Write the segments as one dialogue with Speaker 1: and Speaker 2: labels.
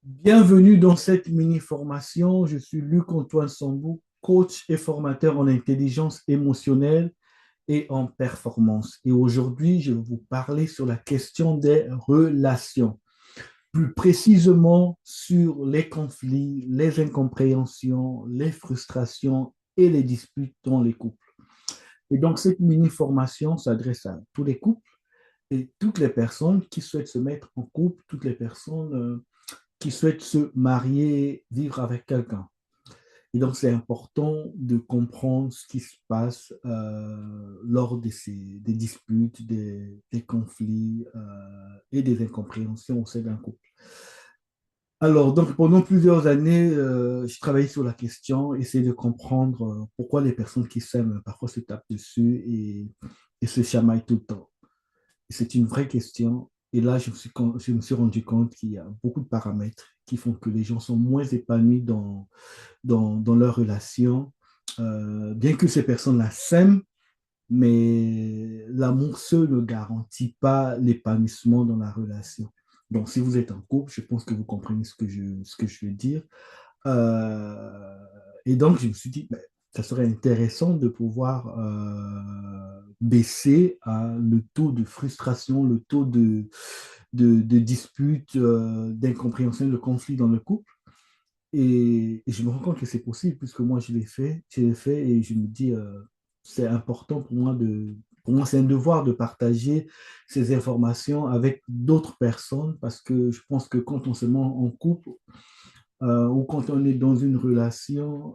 Speaker 1: Bienvenue dans cette mini-formation. Je suis Luc-Antoine Sambou, coach et formateur en intelligence émotionnelle et en performance. Et aujourd'hui, je vais vous parler sur la question des relations, plus précisément sur les conflits, les incompréhensions, les frustrations et les disputes dans les couples. Et donc, cette mini-formation s'adresse à tous les couples et toutes les personnes qui souhaitent se mettre en couple, toutes les personnes qui souhaitent se marier, vivre avec quelqu'un. Et donc, c'est important de comprendre ce qui se passe lors des disputes, des conflits et des incompréhensions au sein d'un couple. Alors, donc, pendant plusieurs années, je travaillais sur la question, essayer de comprendre pourquoi les personnes qui s'aiment parfois se tapent dessus et se chamaillent tout le temps. C'est une vraie question. Et là, je me suis rendu compte qu'il y a beaucoup de paramètres qui font que les gens sont moins épanouis dans leur relation, bien que ces personnes-là s'aiment, mais l'amour seul ne garantit pas l'épanouissement dans la relation. Donc, si vous êtes en couple, je pense que vous comprenez ce que je veux dire. Euh, et donc, je me suis dit, ben, ça serait intéressant de pouvoir baisser le taux de frustration, le taux de disputes, d'incompréhension, de conflits dans le couple. Et je me rends compte que c'est possible puisque moi, je l'ai fait et je me dis, c'est important pour moi, c'est un devoir de partager ces informations avec d'autres personnes parce que je pense que quand on se met en couple, ou quand on est dans une relation,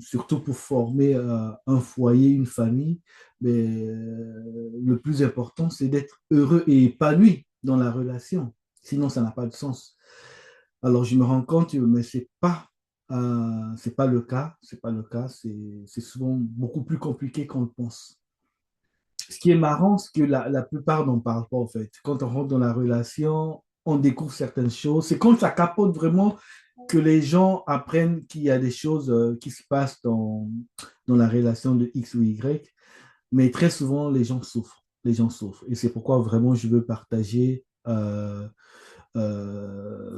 Speaker 1: surtout pour former un foyer, une famille, mais, le plus important, c'est d'être heureux et épanoui dans la relation. Sinon, ça n'a pas de sens. Alors, je me rends compte, mais c'est pas le cas. C'est pas le cas. C'est souvent beaucoup plus compliqué qu'on le pense. Ce qui est marrant, c'est que la plupart n'en parlent pas, en fait. Quand on rentre dans la relation, on découvre certaines choses. C'est quand ça capote vraiment que les gens apprennent qu'il y a des choses qui se passent dans la relation de X ou Y. Mais très souvent, les gens souffrent. Les gens souffrent. Et c'est pourquoi vraiment je veux partager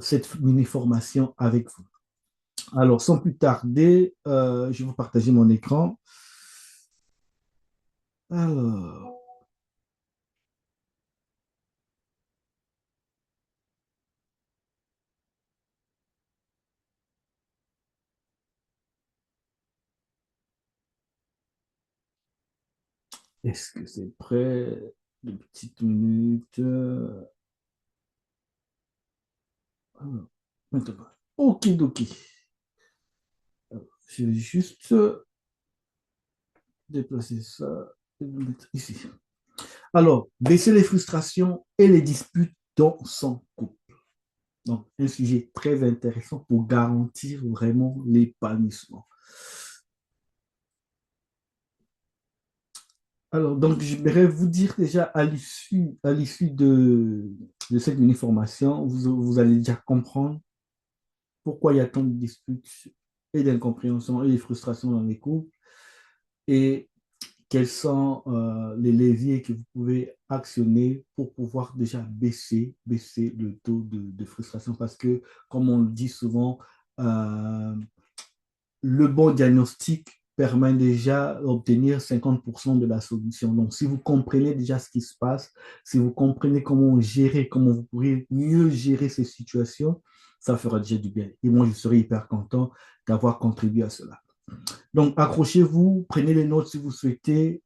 Speaker 1: cette mini-formation avec vous. Alors, sans plus tarder, je vais vous partager mon écran. Alors, est-ce que c'est prêt? Une petite minute. Alors, maintenant. Ok, ok. Je vais juste déplacer ça et le mettre ici. Alors, baisser les frustrations et les disputes dans son couple. Donc, un sujet très intéressant pour garantir vraiment l'épanouissement. Alors, donc, j'aimerais vous dire déjà à l'issue de cette mini-formation, vous allez déjà comprendre pourquoi il y a tant de disputes et d'incompréhensions et de frustrations dans les couples et quels sont les leviers que vous pouvez actionner pour pouvoir déjà baisser le taux de frustration. Parce que, comme on le dit souvent, euh, le bon diagnostic permet déjà d'obtenir 50% de la solution. Donc, si vous comprenez déjà ce qui se passe, si vous comprenez comment gérer, comment vous pourriez mieux gérer ces situations, ça fera déjà du bien. Et moi, je serai hyper content d'avoir contribué à cela. Donc, accrochez-vous, prenez les notes si vous souhaitez,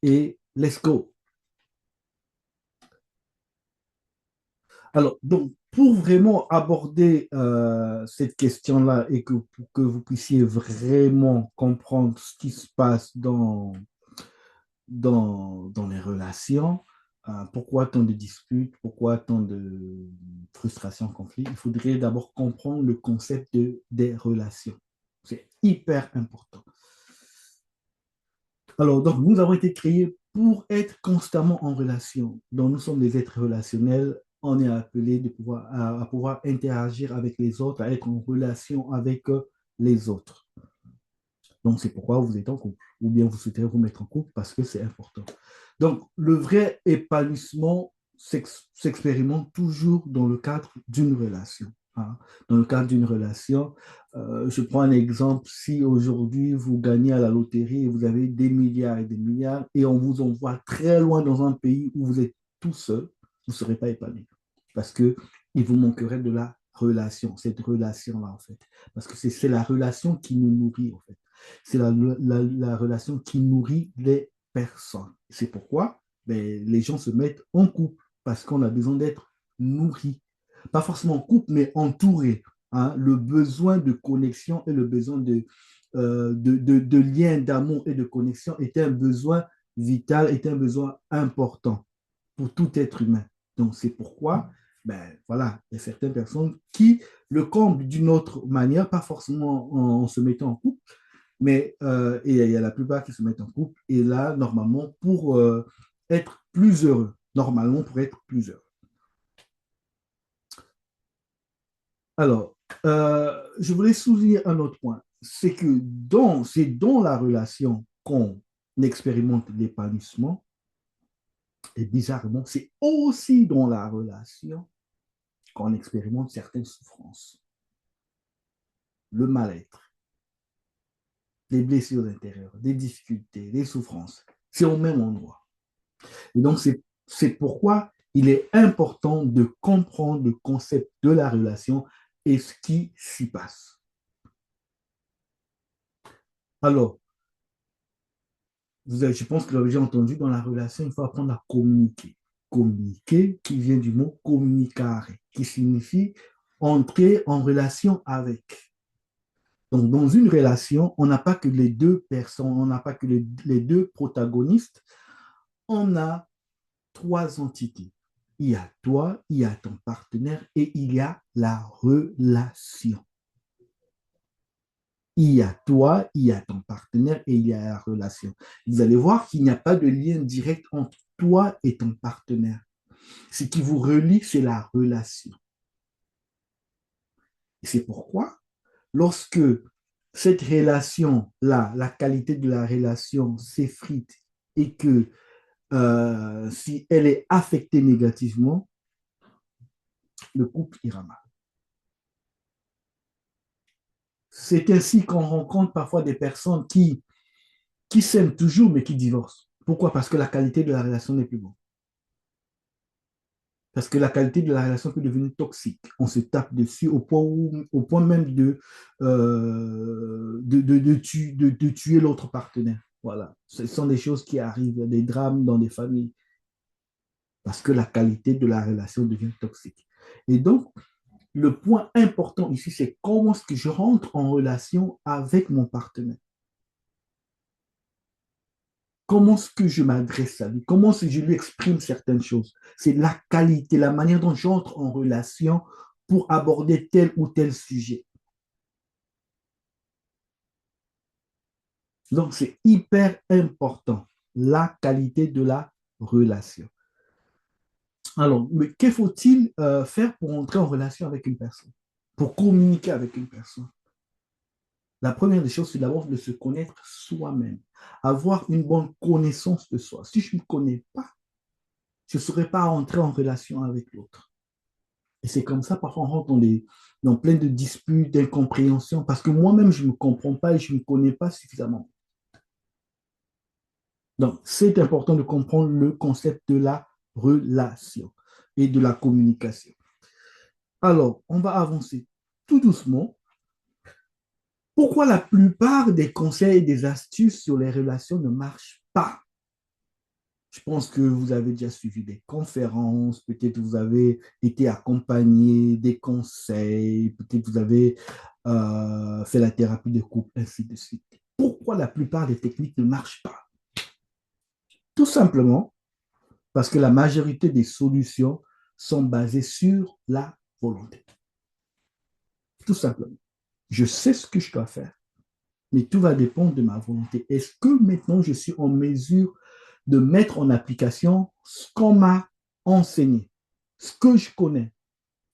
Speaker 1: et let's go. Alors, donc, pour vraiment aborder cette question-là et pour que vous puissiez vraiment comprendre ce qui se passe dans les relations, pourquoi tant de disputes, pourquoi tant de frustrations, conflits, il faudrait d'abord comprendre le concept des relations. C'est hyper important. Alors, donc, nous avons été créés pour être constamment en relation. Donc, nous sommes des êtres relationnels. On est appelé à pouvoir interagir avec les autres, à être en relation avec les autres. Donc, c'est pourquoi vous êtes en couple. Ou bien vous souhaitez vous mettre en couple parce que c'est important. Donc, le vrai épanouissement s'expérimente toujours dans le cadre d'une relation. hein. Dans le cadre d'une relation, je prends un exemple, si aujourd'hui vous gagnez à la loterie et vous avez des milliards et des milliards et on vous envoie très loin dans un pays où vous êtes tout seul, vous ne serez pas épanoui parce que il vous manquerait de la relation, cette relation-là en fait. Parce que c'est la relation qui nous nourrit en fait. C'est la relation qui nourrit les personnes. C'est pourquoi ben, les gens se mettent en couple parce qu'on a besoin d'être nourri. Pas forcément en couple, mais entouré, hein. Le besoin de connexion et le besoin de lien d'amour et de connexion est un besoin vital, est un besoin important pour tout être humain. Donc, c'est pourquoi, ben, voilà, il y a certaines personnes qui le comblent d'une autre manière, pas forcément en se mettant en couple, mais et il y a la plupart qui se mettent en couple, et là, normalement, pour être plus heureux, normalement, pour être plus heureux. Alors, je voulais souligner un autre point, c'est dans la relation qu'on expérimente l'épanouissement, et bizarrement, c'est aussi dans la relation qu'on expérimente certaines souffrances, le mal-être, les blessures intérieures, des difficultés, des souffrances. C'est au même endroit. Et donc, c'est pourquoi il est important de comprendre le concept de la relation et ce qui s'y passe. Alors, je pense que vous l'avez déjà entendu, dans la relation, il faut apprendre à communiquer. Communiquer, qui vient du mot communicare, qui signifie entrer en relation avec. Donc, dans une relation, on n'a pas que les deux personnes, on n'a pas que les deux protagonistes, on a trois entités. Il y a toi, il y a ton partenaire et il y a la relation. Il y a toi, il y a ton partenaire et il y a la relation. Vous allez voir qu'il n'y a pas de lien direct entre toi et ton partenaire. Ce qui vous relie, c'est la relation. Et c'est pourquoi, lorsque cette relation-là, la qualité de la relation s'effrite et que si elle est affectée négativement, le couple ira mal. C'est ainsi qu'on rencontre parfois des personnes qui s'aiment toujours mais qui divorcent. Pourquoi? Parce que la qualité de la relation n'est plus bonne. Parce que la qualité de la relation peut devenir toxique. On se tape dessus au point même de tuer l'autre partenaire. Voilà. Ce sont des choses qui arrivent, des drames dans des familles, parce que la qualité de la relation devient toxique. Et donc, le point important ici, c'est comment est-ce que je rentre en relation avec mon partenaire. Comment est-ce que je m'adresse à lui? Comment est-ce que je lui exprime certaines choses? C'est la qualité, la manière dont j'entre en relation pour aborder tel ou tel sujet. Donc, c'est hyper important, la qualité de la relation. Alors, mais que faut-il faire pour entrer en relation avec une personne? Pour communiquer avec une personne? La première des choses, c'est d'abord de se connaître soi-même, avoir une bonne connaissance de soi. Si je ne me connais pas, je ne saurais pas entrer en relation avec l'autre. Et c'est comme ça, parfois, on rentre dans plein de disputes, d'incompréhensions, parce que moi-même, je ne me comprends pas et je ne me connais pas suffisamment. Donc, c'est important de comprendre le concept de la relation et de la communication. Alors, on va avancer tout doucement. Pourquoi la plupart des conseils et des astuces sur les relations ne marchent pas? Je pense que vous avez déjà suivi des conférences, peut-être vous avez été accompagné des conseils, peut-être vous avez fait la thérapie de couple, ainsi de suite. Pourquoi la plupart des techniques ne marchent pas? Tout simplement parce que la majorité des solutions sont basées sur la volonté. Tout simplement. Je sais ce que je dois faire, mais tout va dépendre de ma volonté. Est-ce que maintenant je suis en mesure de mettre en application ce qu'on m'a enseigné, ce que je connais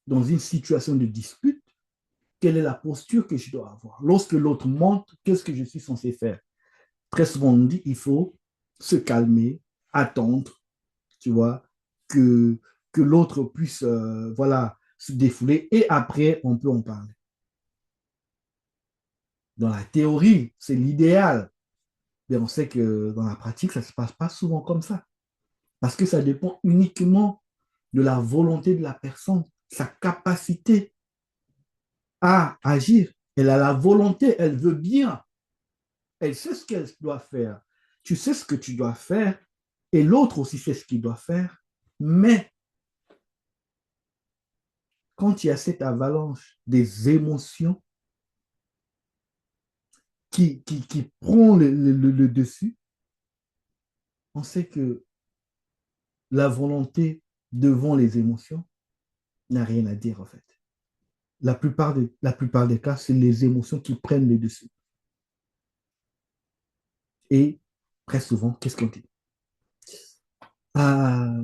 Speaker 1: dans une situation de dispute? Quelle est la posture que je dois avoir? Lorsque l'autre monte, qu'est-ce que je suis censé faire? Très souvent, on dit il faut se calmer, attendre, tu vois, que, que l'autre puisse voilà, se défouler et après, on peut en parler. Dans la théorie, c'est l'idéal, mais on sait que dans la pratique, ça ne se passe pas souvent comme ça. Parce que ça dépend uniquement de la volonté de la personne, sa capacité à agir. Elle a la volonté, elle veut bien, elle sait ce qu'elle doit faire. Tu sais ce que tu dois faire et l'autre aussi sait ce qu'il doit faire. Mais quand il y a cette avalanche des émotions qui prend le dessus, on sait que la volonté devant les émotions n'a rien à dire en fait. La plupart des cas, c'est les émotions qui prennent le dessus. Et très souvent, qu'est-ce qu'on dit? Ah,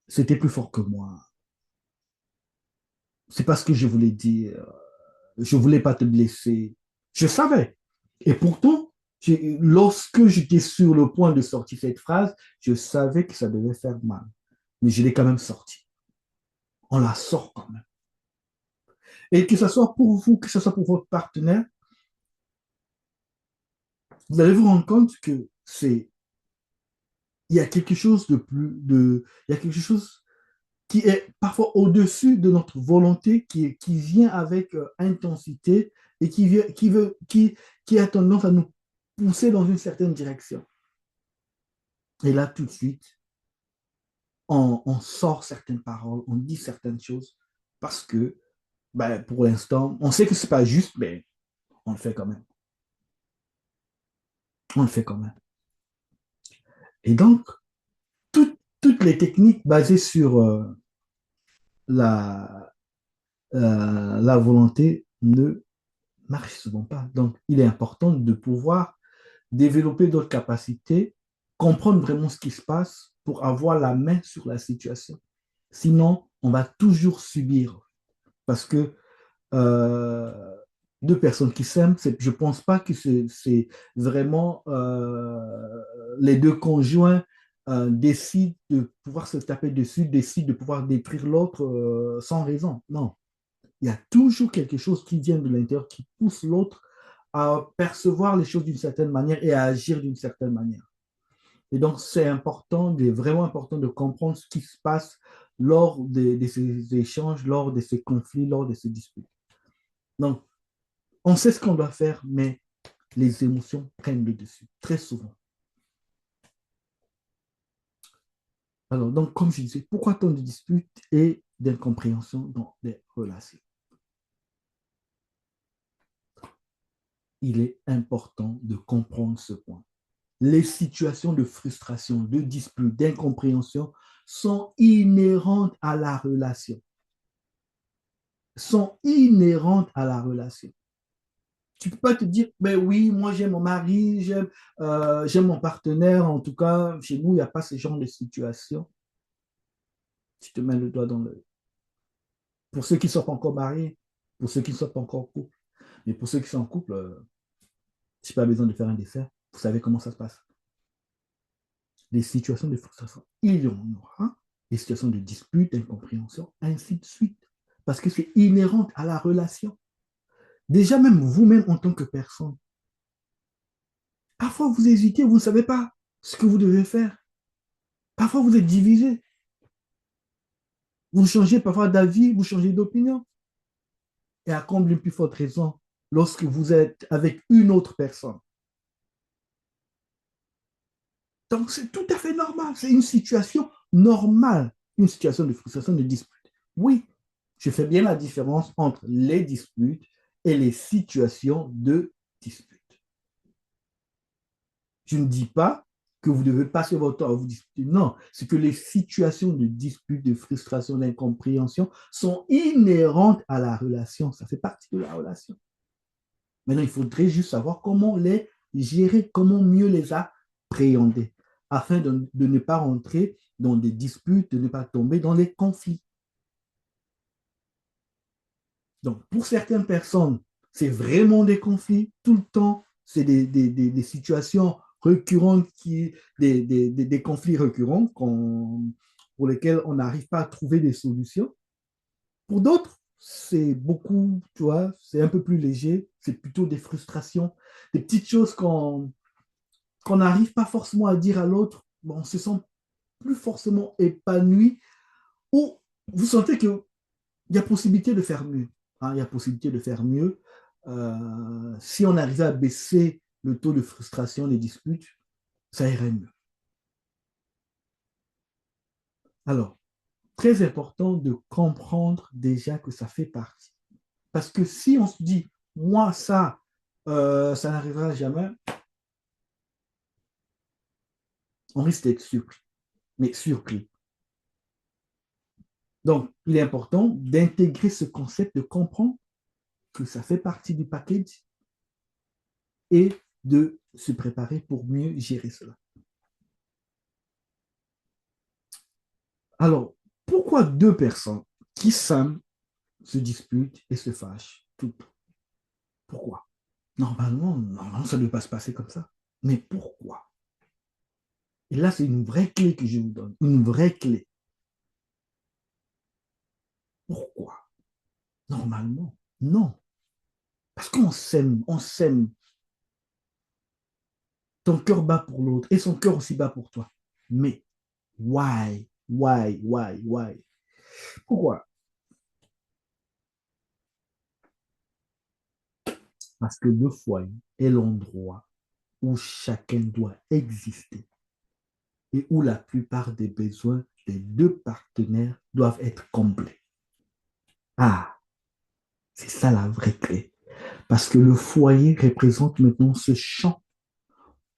Speaker 1: c'était plus fort que moi. C'est parce que je voulais dire, je voulais pas te blesser. Je savais. Et pourtant, lorsque j'étais sur le point de sortir cette phrase, je savais que ça devait faire mal. Mais je l'ai quand même sorti. On la sort quand même. Et que ce soit pour vous, que ce soit pour votre partenaire, vous allez vous rendre compte que il y a quelque chose il y a quelque chose qui est parfois au-dessus de notre volonté, qui vient avec intensité et qui a tendance à nous pousser dans une certaine direction. Et là, tout de suite, on sort certaines paroles, on dit certaines choses parce que, ben, pour l'instant, on sait que c'est pas juste, mais on le fait quand même. On le fait quand même. Et donc, toutes les techniques basées sur la, la volonté ne marchent souvent pas. Donc, il est important de pouvoir développer d'autres capacités, comprendre vraiment ce qui se passe pour avoir la main sur la situation. Sinon, on va toujours subir parce que euh, deux personnes qui s'aiment, je ne pense pas que c'est vraiment les deux conjoints décident de pouvoir se taper dessus, décident de pouvoir détruire l'autre sans raison. Non, il y a toujours quelque chose qui vient de l'intérieur qui pousse l'autre à percevoir les choses d'une certaine manière et à agir d'une certaine manière. Et donc, c'est important, il est vraiment important de comprendre ce qui se passe lors de ces échanges, lors de ces conflits, lors de ces disputes. Donc, on sait ce qu'on doit faire, mais les émotions prennent le dessus, très souvent. Alors, donc, comme je disais, pourquoi tant de disputes et d'incompréhension dans les relations? Il est important de comprendre ce point. Les situations de frustration, de dispute, d'incompréhension sont inhérentes à la relation. Sont inhérentes à la relation. Tu ne peux pas te dire, ben oui, moi j'aime mon mari, j'aime mon partenaire, en tout cas, chez nous, il n'y a pas ce genre de situation. Tu te mets le doigt dans l'œil. Pour ceux qui ne sont pas encore mariés, pour ceux qui ne sont pas encore en couple, mais pour ceux qui sont en couple, tu n'as pas besoin de faire un dessert, vous savez comment ça se passe. Les situations de frustration, il y en aura, les situations de dispute, d'incompréhension, ainsi de suite. Parce que c'est inhérent à la relation. Déjà, même vous-même en tant que personne, parfois vous hésitez, vous ne savez pas ce que vous devez faire. Parfois vous êtes divisé. Vous changez parfois d'avis, vous changez d'opinion. Et à comble une plus forte raison, lorsque vous êtes avec une autre personne. Donc c'est tout à fait normal. C'est une situation normale, une situation de frustration, de dispute. Oui, je fais bien la différence entre les disputes et les situations de dispute. Je ne dis pas que vous devez passer votre temps à vous disputer. Non, c'est que les situations de dispute, de frustration, d'incompréhension sont inhérentes à la relation. Ça fait partie de la relation. Maintenant, il faudrait juste savoir comment les gérer, comment mieux les appréhender, afin de ne pas rentrer dans des disputes, de ne pas tomber dans les conflits. Donc, pour certaines personnes, c'est vraiment des conflits tout le temps, c'est des situations récurrentes, des conflits récurrents pour lesquels on n'arrive pas à trouver des solutions. Pour d'autres, c'est beaucoup, tu vois, c'est un peu plus léger, c'est plutôt des frustrations, des petites choses qu'on n'arrive pas forcément à dire à l'autre. Bon, on se sent plus forcément épanoui ou vous sentez qu'il y a possibilité de faire mieux. Hein, il y a possibilité de faire mieux. Si on arrivait à baisser le taux de frustration des disputes, ça irait mieux. Alors, très important de comprendre déjà que ça fait partie. Parce que si on se dit, moi, ça n'arrivera jamais, on risque d'être surpris. Mais surpris. Donc, il est important d'intégrer ce concept, de comprendre que ça fait partie du package et de se préparer pour mieux gérer cela. Alors, pourquoi deux personnes qui s'aiment se disputent et se fâchent toutes? Pourquoi? Normalement, ça ne doit pas se passer comme ça. Mais pourquoi? Et là, c'est une vraie clé que je vous donne. Une vraie clé. Pourquoi? Normalement, non. Parce qu'on s'aime, on s'aime. Ton cœur bat pour l'autre et son cœur aussi bat pour toi. Mais why? Why? Why? Why? Pourquoi? Parce que le foyer est l'endroit où chacun doit exister et où la plupart des besoins des deux partenaires doivent être comblés. Ah, c'est ça la vraie clé. Parce que le foyer représente maintenant ce champ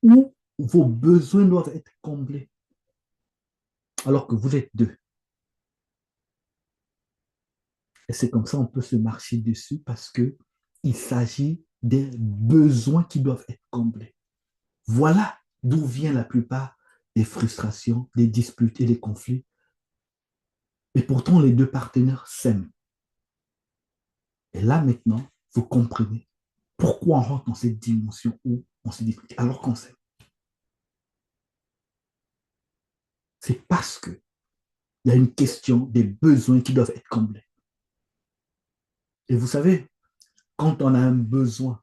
Speaker 1: où vos besoins doivent être comblés, alors que vous êtes deux. Et c'est comme ça qu'on peut se marcher dessus parce que il s'agit des besoins qui doivent être comblés. Voilà d'où vient la plupart des frustrations, des disputes et des conflits. Et pourtant, les deux partenaires s'aiment. Et là, maintenant, vous comprenez pourquoi on rentre dans cette dimension où on se dispute alors qu'on s'aime. C'est parce qu'il y a une question des besoins qui doivent être comblés. Et vous savez, quand on a un besoin,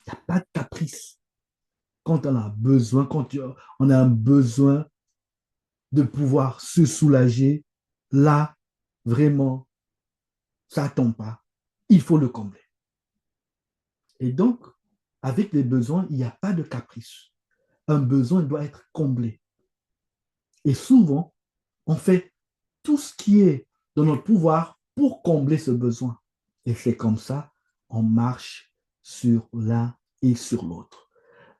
Speaker 1: il n'y a pas de caprice. Quand on a besoin, quand on a un besoin de pouvoir se soulager, là, vraiment, ça ne tombe pas. Il faut le combler. Et donc, avec les besoins, il n'y a pas de caprice. Un besoin doit être comblé. Et souvent, on fait tout ce qui est dans notre pouvoir pour combler ce besoin. Et c'est comme ça, on marche sur l'un et sur l'autre.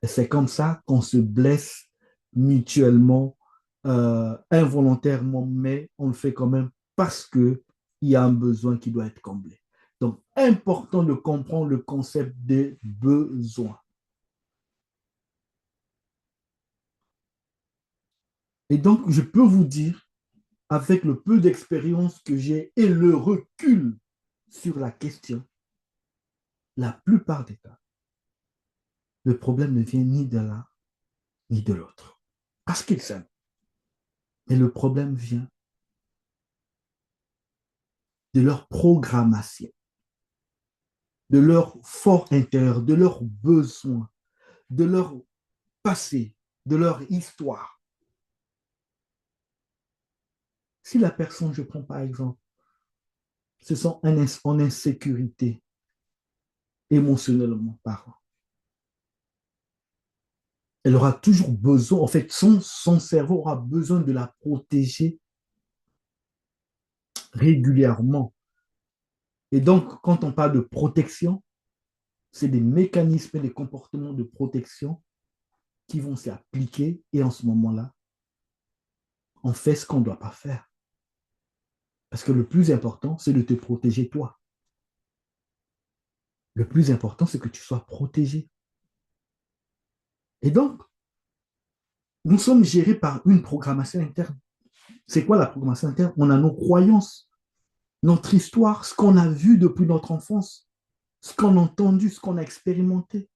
Speaker 1: Et c'est comme ça qu'on se blesse mutuellement, involontairement, mais on le fait quand même parce qu'il y a un besoin qui doit être comblé. Donc, important de comprendre le concept des besoins. Et donc, je peux vous dire, avec le peu d'expérience que j'ai et le recul sur la question, la plupart des cas, le problème ne vient ni de l'un ni de l'autre. Parce qu'ils s'aiment. Mais le problème vient de leur programmation, de leur fort intérieur, de leurs besoins, de leur passé, de leur histoire. Si la personne, je prends par exemple, se sent en insécurité émotionnellement parlant, elle aura toujours besoin, en fait, son cerveau aura besoin de la protéger régulièrement. Et donc, quand on parle de protection, c'est des mécanismes et des comportements de protection qui vont s'appliquer et en ce moment-là, on fait ce qu'on ne doit pas faire. Parce que le plus important, c'est de te protéger toi. Le plus important, c'est que tu sois protégé. Et donc, nous sommes gérés par une programmation interne. C'est quoi la programmation interne? On a nos croyances, notre histoire, ce qu'on a vu depuis notre enfance, ce qu'on a entendu, ce qu'on a expérimenté.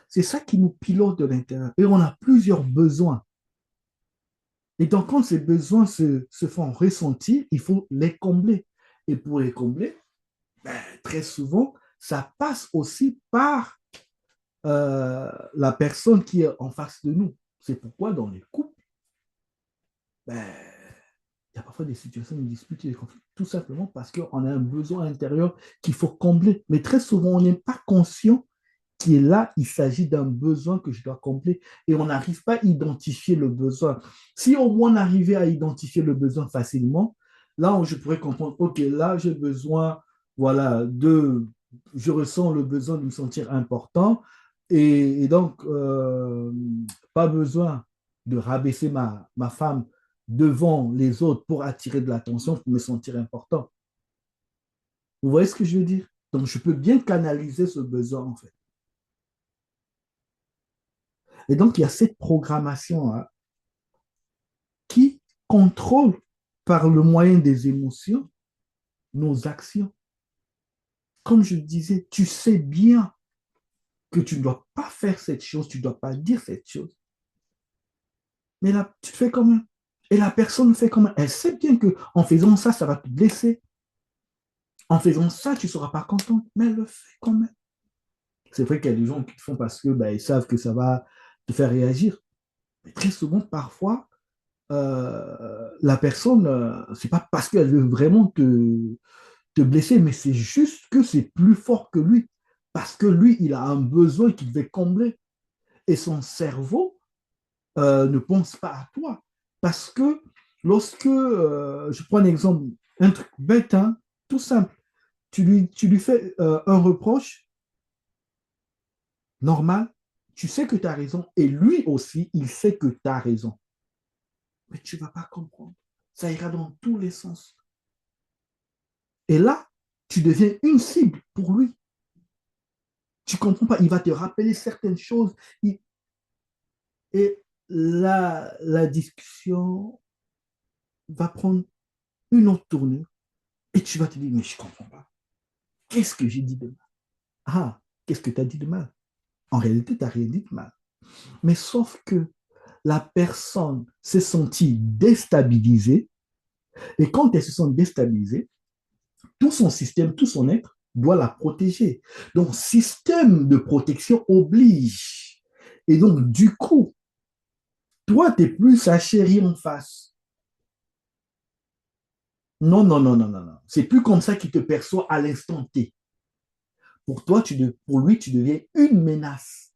Speaker 1: C'est ça qui nous pilote de l'intérieur. Et on a plusieurs besoins. Et donc, quand ces besoins se font ressentir, il faut les combler. Et pour les combler, ben, très souvent, ça passe aussi par la personne qui est en face de nous. C'est pourquoi dans les couples, ben, il y a parfois des situations de dispute et de conflits, tout simplement parce qu'on a un besoin intérieur qu'il faut combler. Mais très souvent, on n'est pas conscient qu'il est là, il s'agit d'un besoin que je dois combler et on n'arrive pas à identifier le besoin. Si au moins on arrivait à identifier le besoin facilement, là, je pourrais comprendre, OK, là, j'ai besoin, voilà, je ressens le besoin de me sentir important et donc, pas besoin de rabaisser ma femme devant les autres pour attirer de l'attention, pour me sentir important. Vous voyez ce que je veux dire? Donc, je peux bien canaliser ce besoin, en fait. Et donc, il y a cette programmation hein, qui contrôle par le moyen des émotions nos actions. Comme je disais, tu sais bien que tu ne dois pas faire cette chose, tu ne dois pas dire cette chose, mais là, tu fais quand même. Et la personne fait quand même. Elle sait bien que en faisant ça, ça va te blesser. En faisant ça, tu ne seras pas content, mais elle le fait quand même. C'est vrai qu'il y a des gens qui le font parce que ben, ils savent que ça va te faire réagir. Mais très souvent, parfois, la personne, c'est pas parce qu'elle veut vraiment te blesser, mais c'est juste que c'est plus fort que lui. Parce que lui, il a un besoin qu'il devait combler. Et son cerveau ne pense pas à toi. Parce que lorsque, je prends un exemple, un truc bête, hein, tout simple, tu lui fais un reproche normal, tu sais que tu as raison, et lui aussi, il sait que tu as raison. Mais tu ne vas pas comprendre. Ça ira dans tous les sens. Et là, tu deviens une cible pour lui. Tu ne comprends pas. Il va te rappeler certaines choses. Et la discussion va prendre une autre tournure. Et tu vas te dire, mais je ne comprends pas. Qu'est-ce que j'ai dit de mal? Ah, qu'est-ce que tu as dit de mal? En réalité, tu n'as rien dit de mal. Mais sauf que la personne s'est sentie déstabilisée. Et quand elle se sent déstabilisée, tout son système, tout son être doit la protéger. Donc, système de protection oblige. Et donc, du coup, toi, tu n'es plus sa chérie en face. Non, non, non, non, non, non. C'est plus comme ça qu'il te perçoit à l'instant T. Pour toi, pour lui, tu deviens une menace.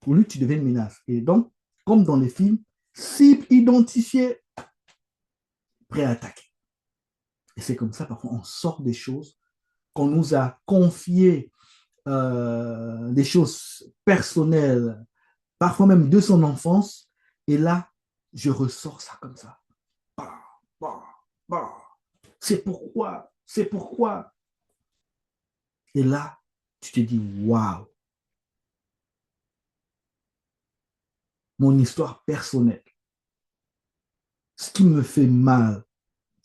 Speaker 1: Pour lui, tu deviens une menace. Et donc, comme dans les films, cible identifiée, prêt à attaquer. Et c'est comme ça, parfois, on sort des choses qu'on nous a confiées, des choses personnelles, parfois même de son enfance. Et là, je ressors ça comme ça. Bah, bah, bah. C'est pourquoi, c'est pourquoi. Et là, tu te dis, waouh, mon histoire personnelle, ce qui me fait mal,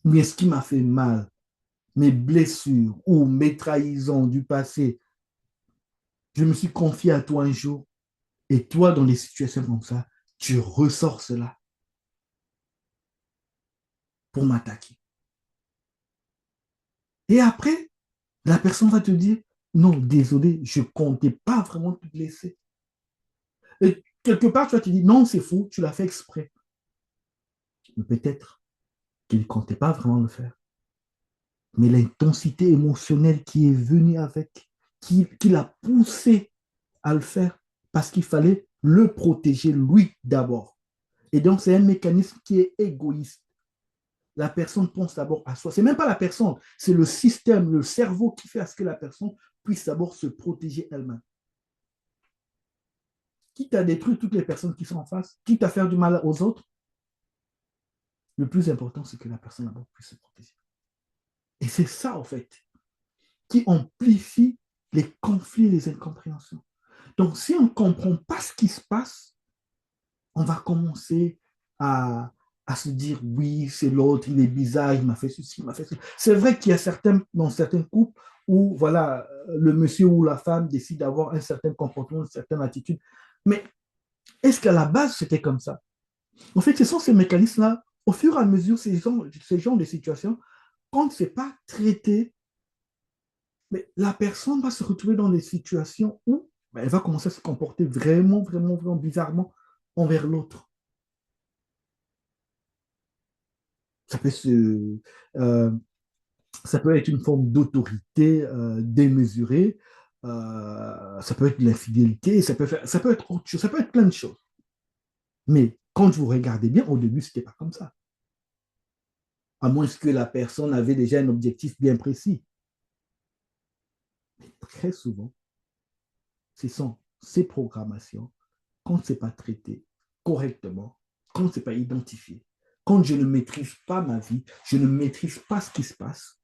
Speaker 1: mais ce qui m'a fait mal, mes blessures ou mes trahisons du passé, je me suis confié à toi un jour et toi, dans des situations comme ça, tu ressors cela pour m'attaquer. Et après, la personne va te dire, non, désolé, je ne comptais pas vraiment te blesser. Et quelque part, tu vas te dire, non, c'est fou, tu l'as fait exprès. Mais peut-être qu'il ne comptait pas vraiment le faire. Mais l'intensité émotionnelle qui est venue avec, qui l'a poussé à le faire, parce qu'il fallait le protéger lui d'abord. Et donc, c'est un mécanisme qui est égoïste. La personne pense d'abord à soi. C'est même pas la personne, c'est le système, le cerveau qui fait à ce que la personne puisse d'abord se protéger elle-même. Quitte à détruire toutes les personnes qui sont en face, quitte à faire du mal aux autres, le plus important, c'est que la personne d'abord puisse se protéger. Et c'est ça, en fait, qui amplifie les conflits, les incompréhensions. Donc, si on ne comprend pas ce qui se passe, on va commencer à se dire, oui, c'est l'autre, il est bizarre, il m'a fait ceci, il m'a fait cela. C'est vrai qu'il y a dans certains couples où, voilà, le monsieur ou la femme décide d'avoir un certain comportement, une certaine attitude. Mais est-ce qu'à la base, c'était comme ça? En fait, ce sont ces mécanismes-là, au fur et à mesure, ces genres de situations, quand ce n'est pas traité, mais la personne va se retrouver dans des situations où ben, elle va commencer à se comporter vraiment, vraiment, vraiment bizarrement envers l'autre. Ça peut, se, euh, Ça peut être une forme d'autorité démesurée, ça peut être de l'infidélité, ça peut être autre chose, ça peut être plein de choses. Mais quand vous regardez bien, au début, ce n'était pas comme ça. À moins que la personne avait déjà un objectif bien précis. Mais très souvent, ce sont ces programmations, quand ce n'est pas traité correctement, quand ce n'est pas identifié, quand je ne maîtrise pas ma vie, je ne maîtrise pas ce qui se passe,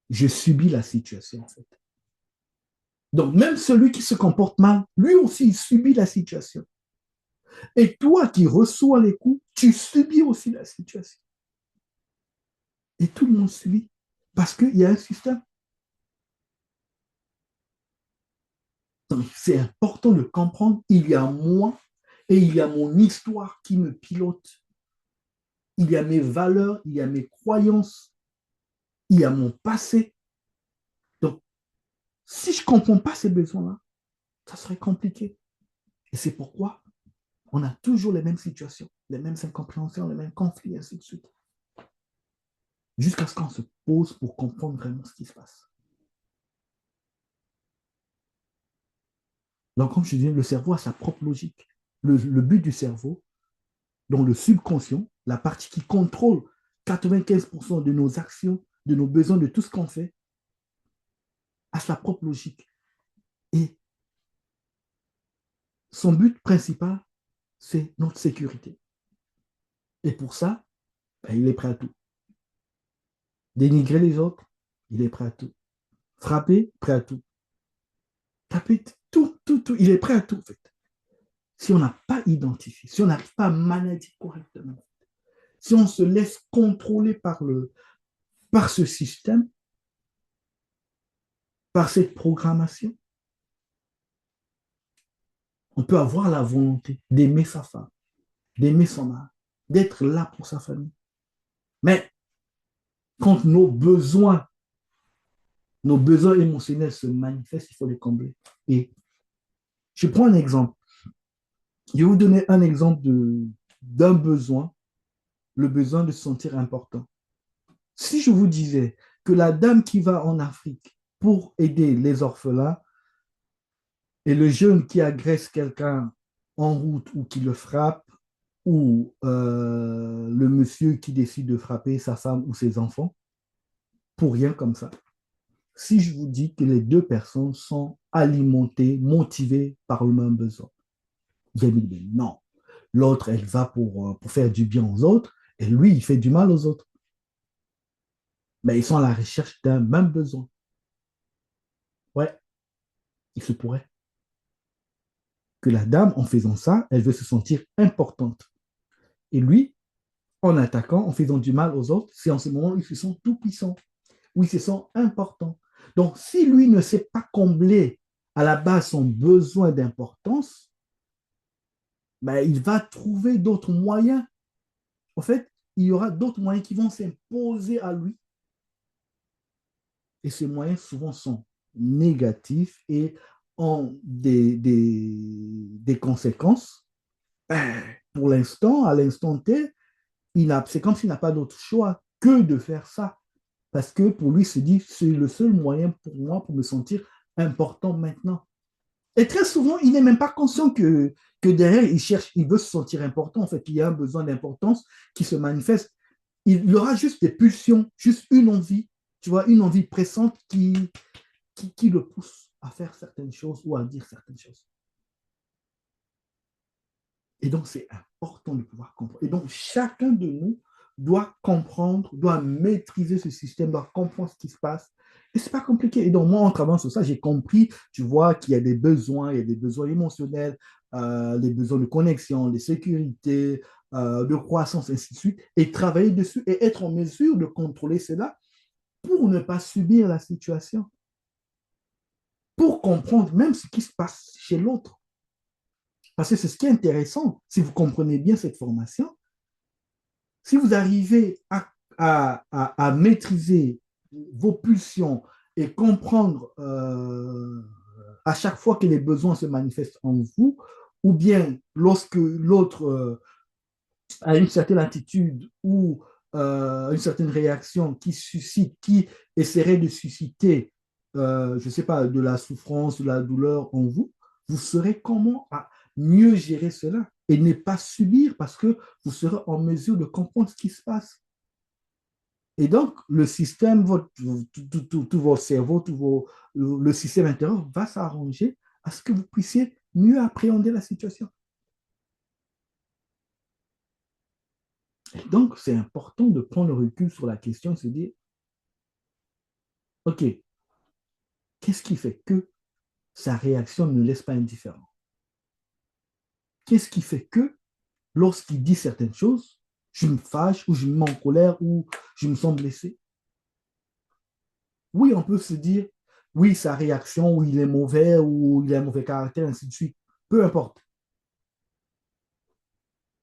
Speaker 1: je subis la situation en fait. Donc même celui qui se comporte mal, lui aussi, il subit la situation. Et toi qui reçois les coups, tu subis aussi la situation. Et tout le monde subit parce qu'il y a un système. Donc c'est important de comprendre, il y a moi et il y a mon histoire qui me pilote. Il y a mes valeurs, il y a mes croyances, il y a mon passé. Donc, si je ne comprends pas ces besoins-là, ça serait compliqué. Et c'est pourquoi on a toujours les mêmes situations, les mêmes incompréhensions, les mêmes conflits, et ainsi de suite. Jusqu'à ce qu'on se pose pour comprendre vraiment ce qui se passe. Donc, comme je disais, le cerveau a sa propre logique. Le but du cerveau, dans le subconscient, la partie qui contrôle 95% de nos actions, de nos besoins, de tout ce qu'on fait, a sa propre logique. Et son but principal, c'est notre sécurité. Et pour ça, ben, il est prêt à tout. Dénigrer les autres, il est prêt à tout. Frapper, prêt à tout. Taper, tout, tout, tout. Il est prêt à tout, en fait. Si on n'a pas identifié, si on n'arrive pas à manager correctement, si on se laisse contrôler par ce système, par cette programmation, on peut avoir la volonté d'aimer sa femme, d'aimer son mari, d'être là pour sa famille. Mais quand nos besoins émotionnels se manifestent, il faut les combler. Et je prends un exemple. Je vais vous donner un exemple d'un besoin, le besoin de se sentir important. Si je vous disais que la dame qui va en Afrique pour aider les orphelins et le jeune qui agresse quelqu'un en route ou qui le frappe, ou le monsieur qui décide de frapper sa femme ou ses enfants, pour rien comme ça. Si je vous dis que les deux personnes sont alimentées, motivées par le même besoin, vous allez me dire non. L'autre, elle va pour faire du bien aux autres, et lui, il fait du mal aux autres. Mais ils sont à la recherche d'un même besoin. Ouais, il se pourrait que la dame, en faisant ça, elle veut se sentir importante. Et lui, en attaquant, en faisant du mal aux autres, c'est en ce moment où ils se sentent tout puissants, où ils se sentent importants. Donc, si lui ne sait pas combler à la base son besoin d'importance, ben, il va trouver d'autres moyens. En fait, il y aura d'autres moyens qui vont s'imposer à lui. Et ces moyens souvent sont négatifs et ont des conséquences. Ben, pour l'instant, à l'instant T, c'est comme s'il n'a pas d'autre choix que de faire ça. Parce que pour lui, il se dit, c'est le seul moyen pour moi pour me sentir important maintenant. Et très souvent, il n'est même pas conscient que derrière, il veut se sentir important. En fait, il y a un besoin d'importance qui se manifeste. Il aura juste des pulsions, juste une envie, tu vois, une envie pressante qui le pousse à faire certaines choses ou à dire certaines choses. Et donc, c'est important de pouvoir comprendre. Et donc, chacun de nous doit comprendre, doit maîtriser ce système, doit comprendre ce qui se passe. Et ce n'est pas compliqué. Et donc, moi, en travaillant sur ça, j'ai compris, tu vois, qu'il y a des besoins, il y a des besoins émotionnels, des besoins de connexion, de sécurité, de croissance, ainsi de suite. Et travailler dessus et être en mesure de contrôler cela pour ne pas subir la situation, pour comprendre même ce qui se passe chez l'autre. Parce que c'est ce qui est intéressant, si vous comprenez bien cette formation, si vous arrivez à maîtriser vos pulsions et comprendre à chaque fois que les besoins se manifestent en vous, ou bien lorsque l'autre a une certaine attitude ou une certaine réaction qui essaierait de susciter, je ne sais pas, de la souffrance, de la douleur en vous, vous saurez comment mieux gérer cela et ne pas subir parce que vous serez en mesure de comprendre ce qui se passe. Et donc, le système, tout votre cerveau, le système intérieur va s'arranger à ce que vous puissiez mieux appréhender la situation. Et donc, c'est important de prendre le recul sur la question et se dire, OK, qu'est-ce qui fait que sa réaction ne laisse pas indifférent? Qu'est-ce qui fait que lorsqu'il dit certaines choses, je me fâche ou je me mets en colère ou je me sens blessé? Oui, on peut se dire, oui, sa réaction, ou il est mauvais, ou il a un mauvais caractère, ainsi de suite. Peu importe.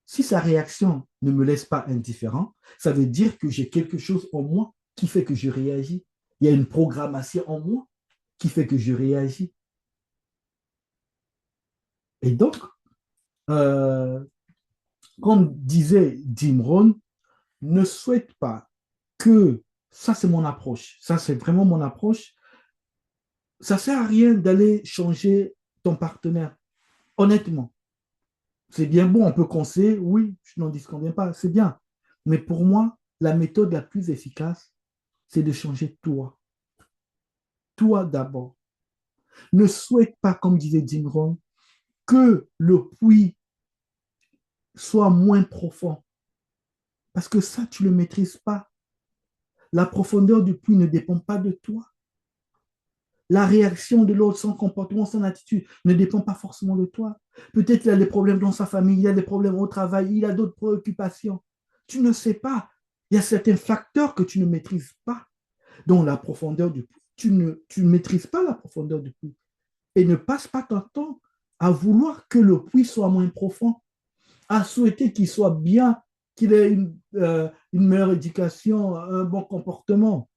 Speaker 1: Si sa réaction ne me laisse pas indifférent, ça veut dire que j'ai quelque chose en moi qui fait que je réagis. Il y a une programmation en moi qui fait que je réagis. Et donc, euh, comme disait Jim Rohn, ne souhaite pas que, ça c'est mon approche, ça c'est vraiment mon approche, ça ne sert à rien d'aller changer ton partenaire, honnêtement. C'est bien bon, on peut conseiller, oui, je n'en disconviens pas, c'est bien. Mais pour moi, la méthode la plus efficace, c'est de changer toi. Toi d'abord. Ne souhaite pas, comme disait Jim Rohn, que le puits soit moins profond. Parce que ça, tu ne le maîtrises pas. La profondeur du puits ne dépend pas de toi. La réaction de l'autre, son comportement, son attitude ne dépend pas forcément de toi. Peut-être qu'il a des problèmes dans sa famille, il a des problèmes au travail, il a d'autres préoccupations. Tu ne sais pas. Il y a certains facteurs que tu ne maîtrises pas. Donc la profondeur du puits, tu ne maîtrises pas la profondeur du puits. Et ne passe pas ton temps à vouloir que le puits soit moins profond, à souhaiter qu'il soit bien, qu'il ait une meilleure éducation, un bon comportement.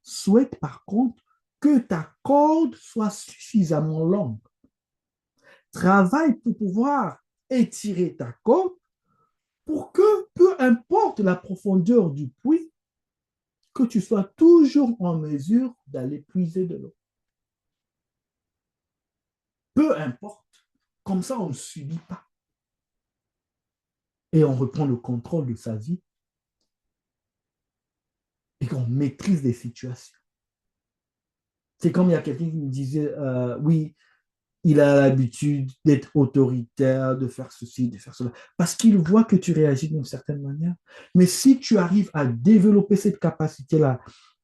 Speaker 1: Souhaite par contre que ta corde soit suffisamment longue. Travaille pour pouvoir étirer ta corde pour que, peu importe la profondeur du puits, que tu sois toujours en mesure d'aller puiser de l'eau. Peu importe. Comme ça, on ne subit pas. Et on reprend le contrôle de sa vie et qu'on maîtrise les situations. C'est comme il y a quelqu'un qui me disait, oui, il a l'habitude d'être autoritaire, de faire ceci, de faire cela, parce qu'il voit que tu réagis d'une certaine manière. Mais si tu arrives à développer cette capacité-là,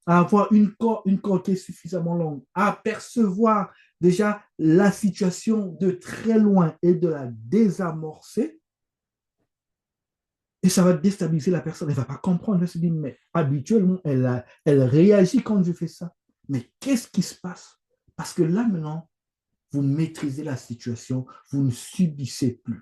Speaker 1: à avoir une corde qui est suffisamment longue, à percevoir déjà la situation de très loin et de la désamorcer, et ça va déstabiliser la personne. Elle ne va pas comprendre. Elle va se dire, mais habituellement, elle réagit quand je fais ça. Mais qu'est-ce qui se passe? Parce que là, maintenant, vous maîtrisez la situation, vous ne subissez plus.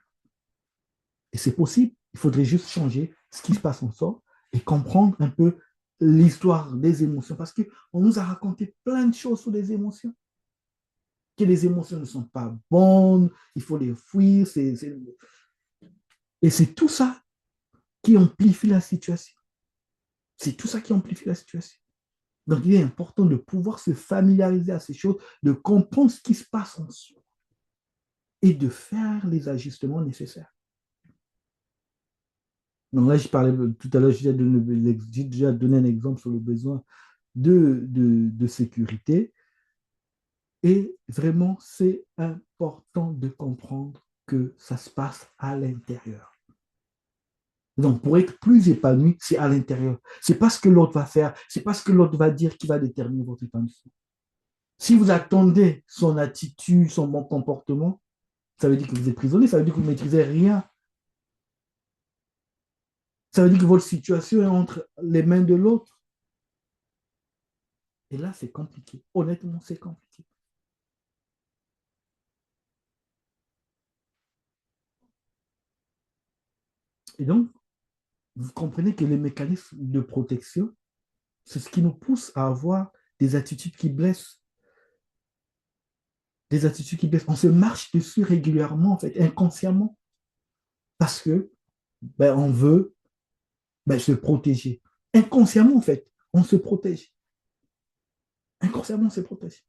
Speaker 1: Et c'est possible, il faudrait juste changer ce qui se passe en soi et comprendre un peu l'histoire des émotions. Parce qu'on nous a raconté plein de choses sur les émotions. Que les émotions ne sont pas bonnes, il faut les fuir. Et c'est tout ça qui amplifie la situation. C'est tout ça qui amplifie la situation. Donc, il est important de pouvoir se familiariser à ces choses, de comprendre ce qui se passe en soi et de faire les ajustements nécessaires. Donc là, je parlais tout à l'heure, j'ai déjà donné un exemple sur le besoin de sécurité. Et vraiment, c'est important de comprendre que ça se passe à l'intérieur. Donc, pour être plus épanoui, c'est à l'intérieur. C'est pas ce que l'autre va faire, c'est pas ce que l'autre va dire qui va déterminer votre épanouissement. Si vous attendez son attitude, son bon comportement, ça veut dire que vous êtes prisonnier, ça veut dire que vous ne maîtrisez rien. Ça veut dire que votre situation est entre les mains de l'autre. Et là, c'est compliqué. Honnêtement, c'est compliqué. Et donc, vous comprenez que les mécanismes de protection, c'est ce qui nous pousse à avoir des attitudes qui blessent, des attitudes qui blessent. On se marche dessus régulièrement, en fait, inconsciemment, parce que on veut se protéger. Inconsciemment, en fait, on se protège. Inconsciemment, on se protège.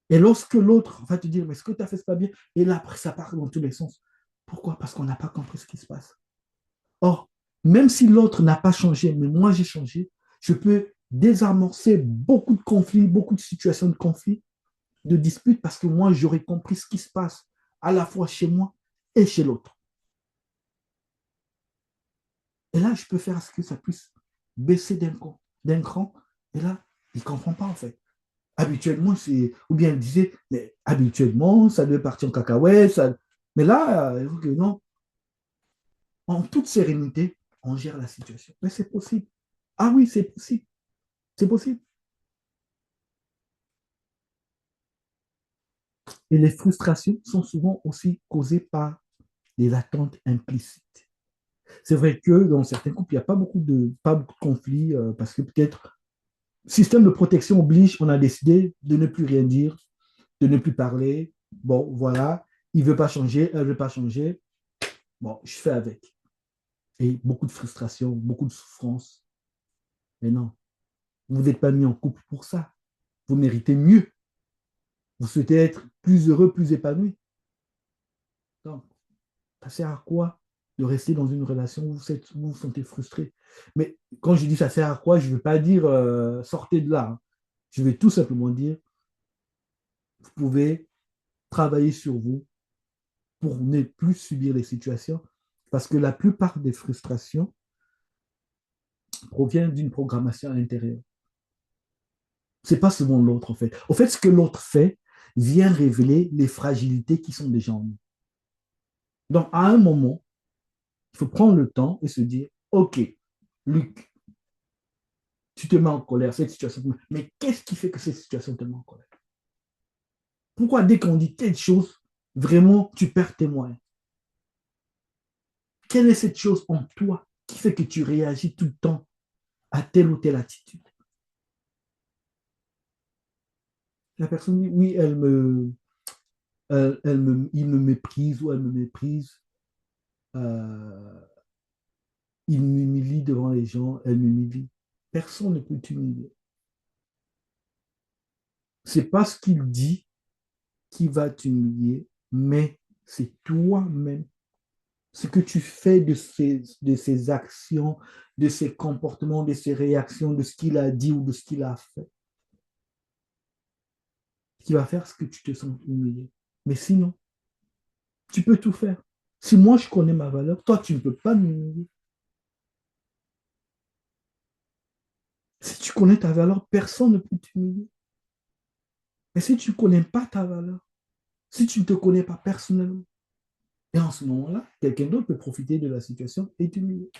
Speaker 1: Et lorsque l'autre va te dire, mais ce que tu as fait, c'est pas bien, et là, après, ça part dans tous les sens. Pourquoi? Parce qu'on n'a pas compris ce qui se passe. Or, même si l'autre n'a pas changé, mais moi, j'ai changé, je peux désamorcer beaucoup de conflits, beaucoup de situations de conflits, de disputes, parce que moi, j'aurais compris ce qui se passe à la fois chez moi et chez l'autre. Et là, je peux faire ce que ça puisse baisser d'un cran. Et là, il ne comprend pas, en fait. Habituellement, c'est. Ou bien il disait, mais habituellement, ça devait partir en cacahuète. Ça... Mais là, non, en toute sérénité, on gère la situation. Mais c'est possible. Ah oui, c'est possible. C'est possible. Et les frustrations sont souvent aussi causées par des attentes implicites. C'est vrai que dans certains couples, il n'y a pas beaucoup de conflits parce que peut-être système de protection oblige, on a décidé de ne plus rien dire, de ne plus parler. Bon, voilà, il ne veut pas changer, elle ne veut pas changer. Bon, je fais avec. Et beaucoup de frustration, beaucoup de souffrance. Mais non, vous n'êtes pas mis en couple pour ça. Vous méritez mieux. Vous souhaitez être plus heureux, plus épanoui. Donc, ça sert à quoi de rester dans une relation où vous vous sentez frustré? Mais quand je dis ça sert à quoi, je ne veux pas dire sortez de là. Hein. Je vais tout simplement dire, vous pouvez travailler sur vous pour ne plus subir les situations parce que la plupart des frustrations proviennent d'une programmation à l'intérieur. C'est pas seulement l'autre, en fait. Au fait, ce que l'autre fait vient révéler les fragilités qui sont déjà en nous. Donc, à un moment, il faut prendre le temps et se dire, OK, Luc, tu te mets en colère, cette situation. Mais qu'est-ce qui fait que cette situation te met en colère? Pourquoi dès qu'on dit telle chose, vraiment, tu perds tes moyens? Quelle est cette chose en toi qui fait que tu réagis tout le temps à telle ou telle attitude? La personne dit, oui, il me méprise ou elle me méprise. Euh, il m'humilie devant les gens, elle m'humilie. Personne ne peut t'humilier. C'est pas ce qu'il dit qui va t'humilier, mais c'est toi-même. Ce que tu fais de ces actions, de ces comportements, de ces réactions, de ce qu'il a dit ou de ce qu'il a fait, qui va faire ce que tu te sens humilié. Mais sinon, tu peux tout faire. Si moi je connais ma valeur, toi tu ne peux pas m'humilier. Si tu connais ta valeur, personne ne peut t'humilier. Mais si tu ne connais pas ta valeur, si tu ne te connais pas personnellement, et en ce moment-là, quelqu'un d'autre peut profiter de la situation et t'humilier.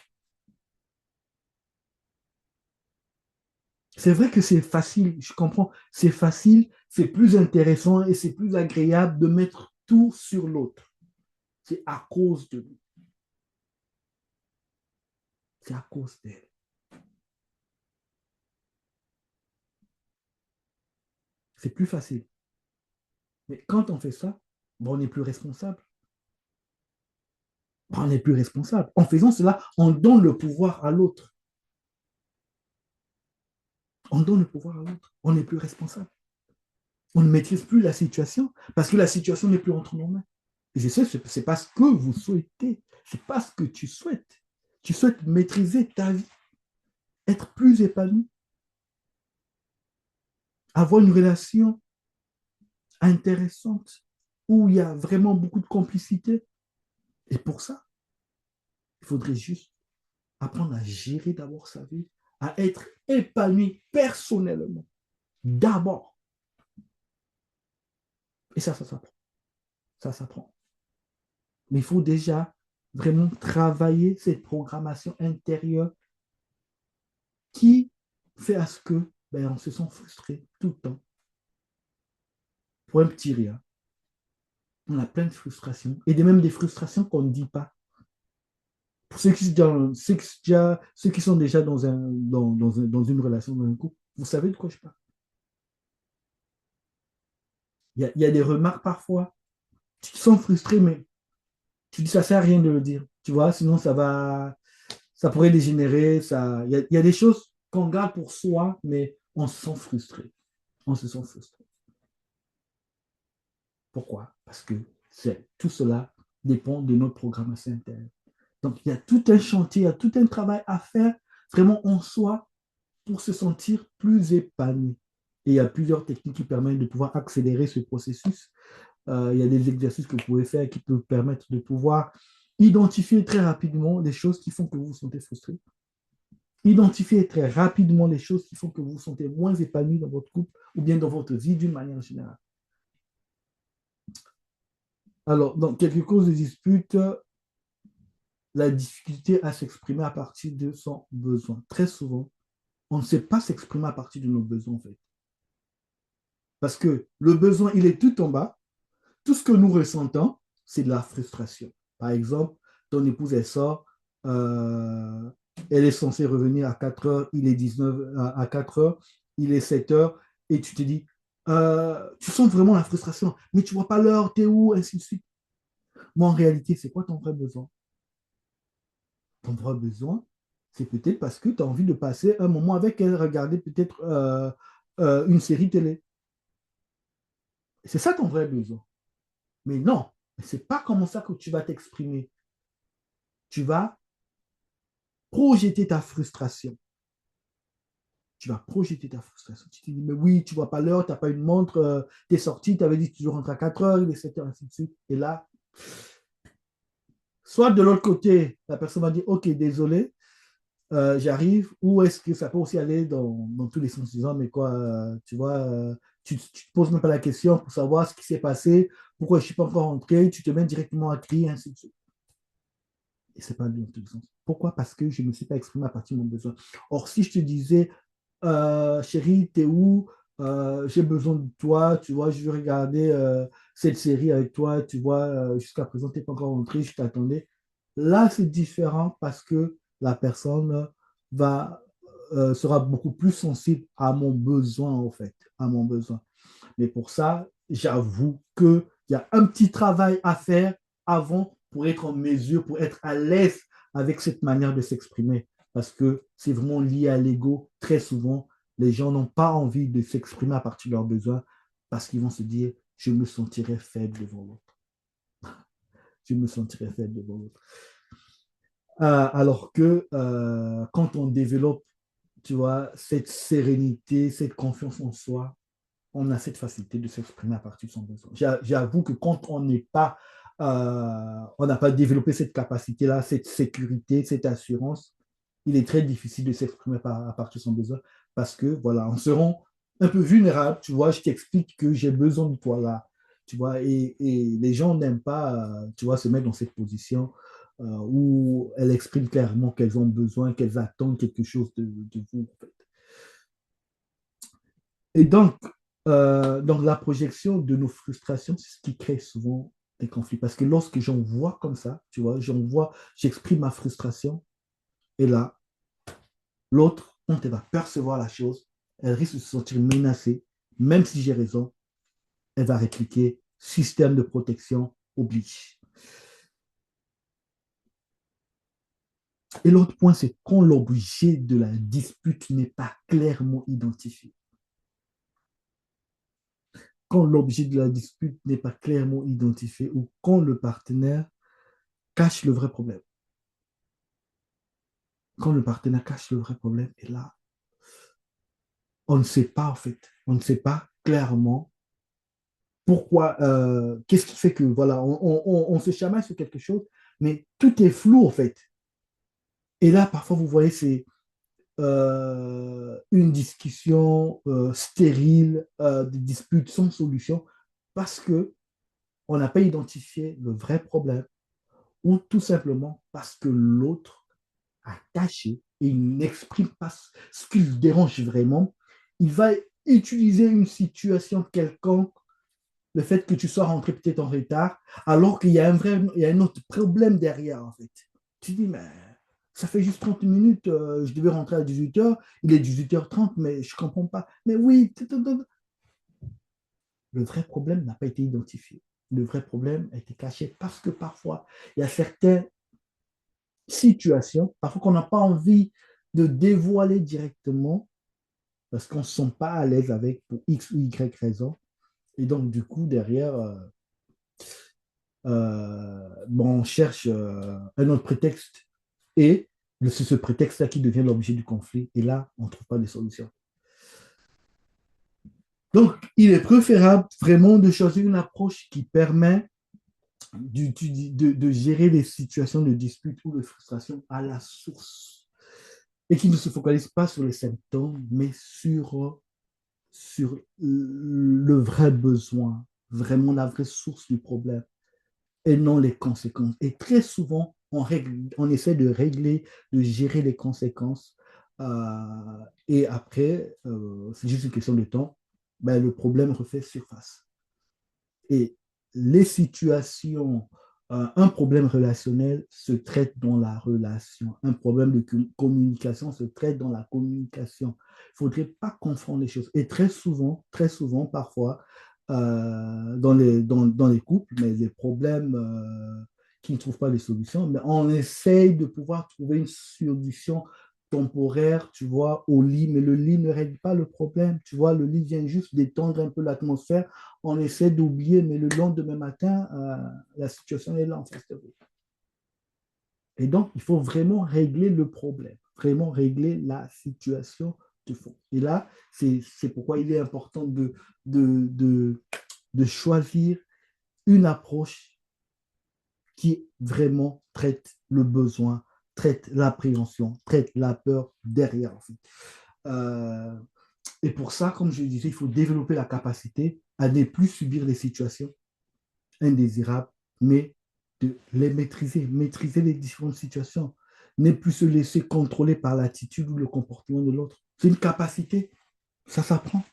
Speaker 1: C'est vrai que c'est facile, je comprends, c'est facile, c'est plus intéressant et c'est plus agréable de mettre tout sur l'autre. C'est à cause de lui. C'est à cause d'elle. C'est plus facile. Mais quand on fait ça, on n'est plus responsable. On n'est plus responsable. En faisant cela, on donne le pouvoir à l'autre. On donne le pouvoir à l'autre. On n'est plus responsable. On ne maîtrise plus la situation parce que la situation n'est plus entre nos mains. Et je sais, ce n'est pas ce que vous souhaitez. Ce n'est pas ce que tu souhaites. Tu souhaites maîtriser ta vie, être plus épanoui, avoir une relation intéressante où il y a vraiment beaucoup de complicité. Et pour ça, il faudrait juste apprendre à gérer d'abord sa vie, à être épanoui personnellement, d'abord. Et ça s'apprend. Ça s'apprend. Mais il faut déjà vraiment travailler cette programmation intérieure qui fait à ce que on se sent frustré tout le temps pour un petit rien. On a plein de frustrations et même des frustrations qu'on ne dit pas. Pour ceux qui sont déjà dans une relation, dans un couple, vous savez de quoi je parle. Il y a des remarques parfois qui sont frustrés, mais tu dis ça sert à rien de le dire. Tu vois, sinon ça pourrait dégénérer. Il y a des choses qu'on garde pour soi, mais on se sent frustré. On se sent frustré. Pourquoi? Parce que tout cela dépend de notre programmation interne. Donc, il y a tout un chantier, il y a tout un travail à faire vraiment en soi pour se sentir plus épanoui. Et il y a plusieurs techniques qui permettent de pouvoir accélérer ce processus. Il y a des exercices que vous pouvez faire qui peuvent permettre de pouvoir identifier très rapidement les choses qui font que vous vous sentez frustré. Identifier très rapidement les choses qui font que vous vous sentez moins épanoui dans votre couple ou bien dans votre vie d'une manière générale. Alors, dans quelques causes de dispute, la difficulté à s'exprimer à partir de son besoin. Très souvent, on ne sait pas s'exprimer à partir de nos besoins, en fait. Parce que le besoin, il est tout en bas. Tout ce que nous ressentons, c'est de la frustration. Par exemple, ton épouse, elle sort, euh, elle est censée revenir à 4 heures, il est 19 à 4 heures, il est 7 heures, et tu te dis, tu sens vraiment la frustration, mais tu ne vois pas l'heure, t'es où, ainsi de suite. Mais en réalité, c'est quoi ton vrai besoin? Ton vrai besoin, c'est peut-être parce que tu as envie de passer un moment avec elle, regarder peut-être une série télé. C'est ça ton vrai besoin. Mais non, c'est pas comme ça que tu vas t'exprimer. Tu vas projeter ta frustration. Tu vas projeter ta frustration. Tu te dis, mais oui, tu vois pas l'heure, tu n'as pas une montre, tu es sorti, tu avais dit que tu rentres à 4 heures, il est 7 heures, ainsi de suite. Et là, soit de l'autre côté, la personne va dire, OK, désolé, j'arrive, ou est-ce que ça peut aussi aller dans tous les sens disant, mais quoi, tu vois, tu ne te poses même pas la question pour savoir ce qui s'est passé, pourquoi je ne suis pas encore rentré, tu te mets directement à crier, ainsi de suite. Et c'est pas dans tous les sens. Pourquoi? Parce que je ne me suis pas exprimé à partir de mon besoin. Or, si je te disais, chérie, t'es où? J'ai besoin de toi, tu vois, je veux regarder cette série avec toi, tu vois, jusqu'à présent, tu n'es pas encore rentré, je t'attendais. Là, c'est différent parce que la personne va, sera beaucoup plus sensible à mon besoin, en fait, à mon besoin. Mais pour ça, j'avoue qu'il y a un petit travail à faire avant pour être en mesure, pour être à l'aise avec cette manière de s'exprimer. Parce que c'est vraiment lié à l'ego. Très souvent, les gens n'ont pas envie de s'exprimer à partir de leurs besoins parce qu'ils vont se dire, je me sentirais faible devant l'autre. Je me sentirais faible devant l'autre. Alors que quand on développe, tu vois, cette sérénité, cette confiance en soi, on a cette facilité de s'exprimer à partir de son besoin. J'avoue que quand on n'a pas développé cette capacité-là, cette sécurité, cette assurance, il est très difficile de s'exprimer à partir de son besoin parce que, voilà, on se rend un peu vulnérable, tu vois, je t'explique que j'ai besoin de toi là, tu vois, et les gens n'aiment pas, tu vois, se mettre dans cette position où elles expriment clairement qu'elles ont besoin, qu'elles attendent quelque chose de vous, en fait. Et donc, la projection de nos frustrations, c'est ce qui crée souvent des conflits. Parce que lorsque j'en vois comme ça, tu vois, j'exprime ma frustration, et là, l'autre, quand elle va percevoir la chose, elle risque de se sentir menacée, même si j'ai raison, elle va répliquer système de protection oblige. Et l'autre point, c'est quand l'objet de la dispute n'est pas clairement identifié. Quand l'objet de la dispute n'est pas clairement identifié ou quand le partenaire cache le vrai problème. Quand le partenaire cache le vrai problème, et là, on ne sait pas en fait, on ne sait pas clairement pourquoi, qu'est-ce qui fait que, voilà, on se chamaille sur quelque chose, mais tout est flou en fait. Et là, parfois, vous voyez, c'est une discussion stérile, des disputes sans solution, parce que on n'a pas identifié le vrai problème, ou tout simplement parce que l'autre a caché et il n'exprime pas ce qui le dérange vraiment. Il va utiliser une situation quelconque, le fait que tu sois rentré peut-être en retard, alors qu'il y a un autre problème derrière, en fait. Tu dis, mais ça fait juste 30 minutes, je devais rentrer à 18h, il est 18h30, mais je ne comprends pas. Mais oui, le vrai problème n'a pas été identifié. Le vrai problème a été caché parce que parfois, il y a certaines situations, parfois qu'on n'a pas envie de dévoiler directement parce qu'on ne se sent pas à l'aise avec pour X ou Y raison. Et donc, du coup, derrière, bon, on cherche un autre prétexte et c'est ce prétexte-là qui devient l'objet du conflit. Et là, on ne trouve pas de solution. Donc, il est préférable vraiment de choisir une approche qui permet de gérer les situations de dispute ou de frustration à la source et qui ne se focalise pas sur les symptômes, mais sur le vrai besoin, vraiment la vraie source du problème et non les conséquences. Et très souvent, on essaie de régler, de gérer les conséquences. Et après, c'est juste une question de temps, ben, le problème refait surface. Et les situations, un problème relationnel se traite dans la relation. Un problème de communication se traite dans la communication. Il ne faudrait pas confondre les choses. Et très souvent, parfois, dans les couples, mais les problèmes qui ne trouvent pas de solution, mais on essaye de pouvoir trouver une solution temporaire, tu vois, au lit, mais le lit ne règle pas le problème, tu vois, le lit vient juste détendre un peu l'atmosphère, on essaie d'oublier, mais le lendemain matin, la situation est là en face de vous. Et donc, il faut vraiment régler le problème, vraiment régler la situation de fond. Et là, c'est pourquoi il est important de, de, de choisir une approche qui vraiment traite le besoin, traite l'appréhension, traite la peur derrière. En fait. Euh, et pour ça, comme je disais, il faut développer la capacité à ne plus subir les situations indésirables, mais de les maîtriser, maîtriser les différentes situations, ne plus se laisser contrôler par l'attitude ou le comportement de l'autre. C'est une capacité, ça s'apprend.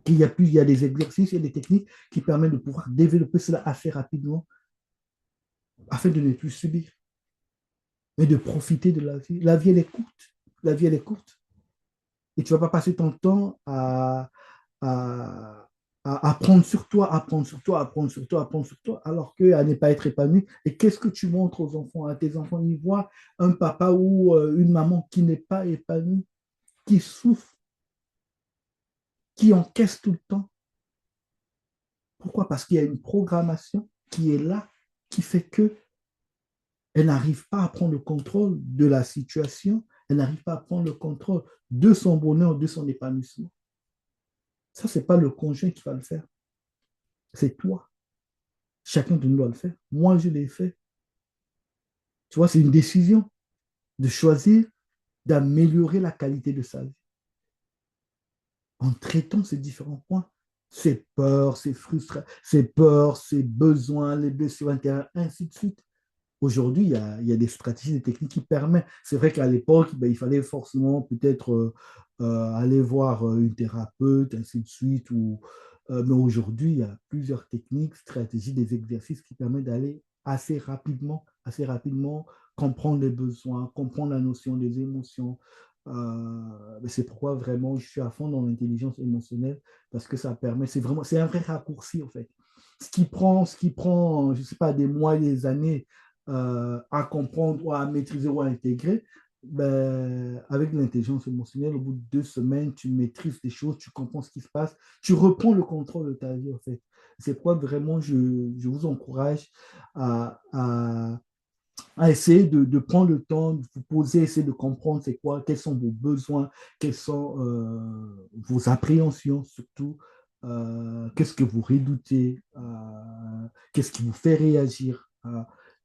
Speaker 1: Il y a des exercices et des techniques qui permettent de pouvoir développer cela assez rapidement afin de ne plus subir, mais de profiter de la vie. La vie, elle est courte. La vie, elle est courte. Et tu ne vas pas passer ton temps à, à apprendre sur toi, apprendre sur toi, apprendre sur toi, apprendre sur toi, alors qu'à ne pas être épanoui. Et qu'est-ce que tu montres aux enfants, à tes enfants? Ils voient un papa ou une maman qui n'est pas épanoui, qui souffre, qui encaisse tout le temps. Pourquoi? Parce qu'il y a une programmation qui est là, qui fait que elle n'arrive pas à prendre le contrôle de la situation, elle n'arrive pas à prendre le contrôle de son bonheur, de son épanouissement. Ça, ce n'est pas le conjoint qui va le faire, c'est toi. Chacun de nous doit le faire. Moi, je l'ai fait. Tu vois, c'est une décision de choisir d'améliorer la qualité de sa vie en traitant ces différents points. Ses peurs, ses frustrations, ses peurs, ses besoins, les blessures intérieures, ainsi de suite. Aujourd'hui, il y a des stratégies, des techniques qui permettent. C'est vrai qu'à l'époque, ben, il fallait forcément peut-être aller voir une thérapeute, ainsi de suite. Mais aujourd'hui, il y a plusieurs techniques, stratégies, des exercices qui permettent d'aller assez rapidement comprendre les besoins, comprendre la notion des émotions. C'est pourquoi vraiment je suis à fond dans l'intelligence émotionnelle parce que ça permet, c'est un vrai raccourci en fait. Ce qui prend, je ne sais pas, des mois et des années à comprendre ou à maîtriser ou à intégrer, ben, avec l'intelligence émotionnelle, au bout de 2 semaines, tu maîtrises les choses, tu comprends ce qui se passe, tu reprends le contrôle de ta vie, en fait. C'est pourquoi vraiment je vous encourage à essayer de prendre le temps de vous poser, essayer de comprendre c'est quoi, quels sont vos besoins, quelles sont vos appréhensions surtout, qu'est-ce que vous redoutez, qu'est-ce qui vous fait réagir.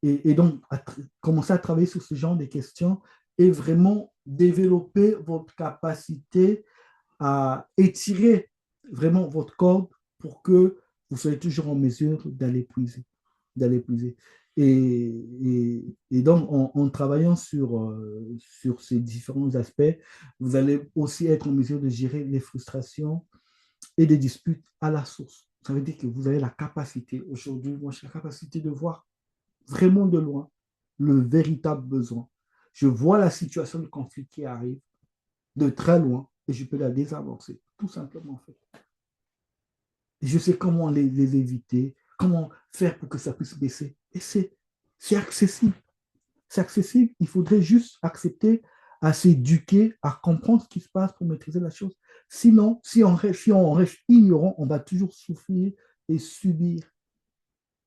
Speaker 1: Et donc, commencer à travailler sur ce genre de questions et vraiment développer votre capacité à étirer vraiment votre corde pour que vous soyez toujours en mesure d'aller puiser. D'aller puiser. Et donc, en travaillant sur ces différents aspects, vous allez aussi être en mesure de gérer les frustrations et des disputes à la source. Ça veut dire que vous avez la capacité, aujourd'hui, moi, j'ai la capacité de voir vraiment de loin, le véritable besoin. Je vois la situation de conflit qui arrive de très loin et je peux la désamorcer, tout simplement en fait. Et je sais comment les éviter, comment faire pour que ça puisse baisser. Et c'est accessible. C'est accessible. Il faudrait juste accepter à s'éduquer, à comprendre ce qui se passe pour maîtriser la chose. Sinon, si on reste ignorant, on va toujours souffrir et subir.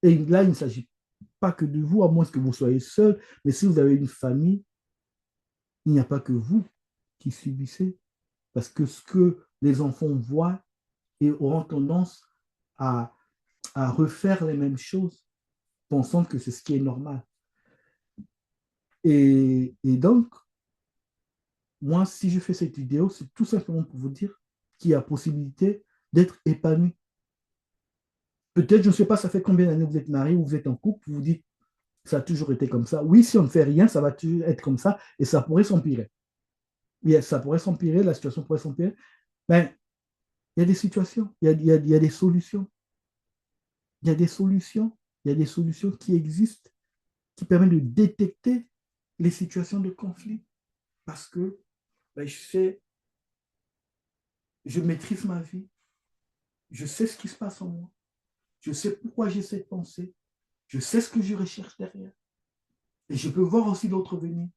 Speaker 1: Et là, il ne s'agit pas que de vous, à moins que vous soyez seul, mais si vous avez une famille, il n'y a pas que vous qui subissez. Parce que ce que les enfants voient et auront tendance à, à refaire les mêmes choses, pensant que c'est ce qui est normal. Et donc, moi, si je fais cette vidéo, c'est tout simplement pour vous dire qu'il y a possibilité d'être épanoui. Peut-être, je ne sais pas, ça fait combien d'années vous êtes marié ou vous êtes en couple, vous vous dites, ça a toujours été comme ça. Oui, si on ne fait rien, ça va toujours être comme ça et ça pourrait s'empirer. Oui, ça pourrait s'empirer, la situation pourrait s'empirer. Mais il y a des situations, il y a des solutions. Il y a des solutions. Il y a des solutions qui existent, qui permettent de détecter les situations de conflit. Parce que ben, je maîtrise ma vie, je sais ce qui se passe en moi, je sais pourquoi j'ai cette pensée, je sais ce que je recherche derrière. Et je peux voir aussi l'autre venir.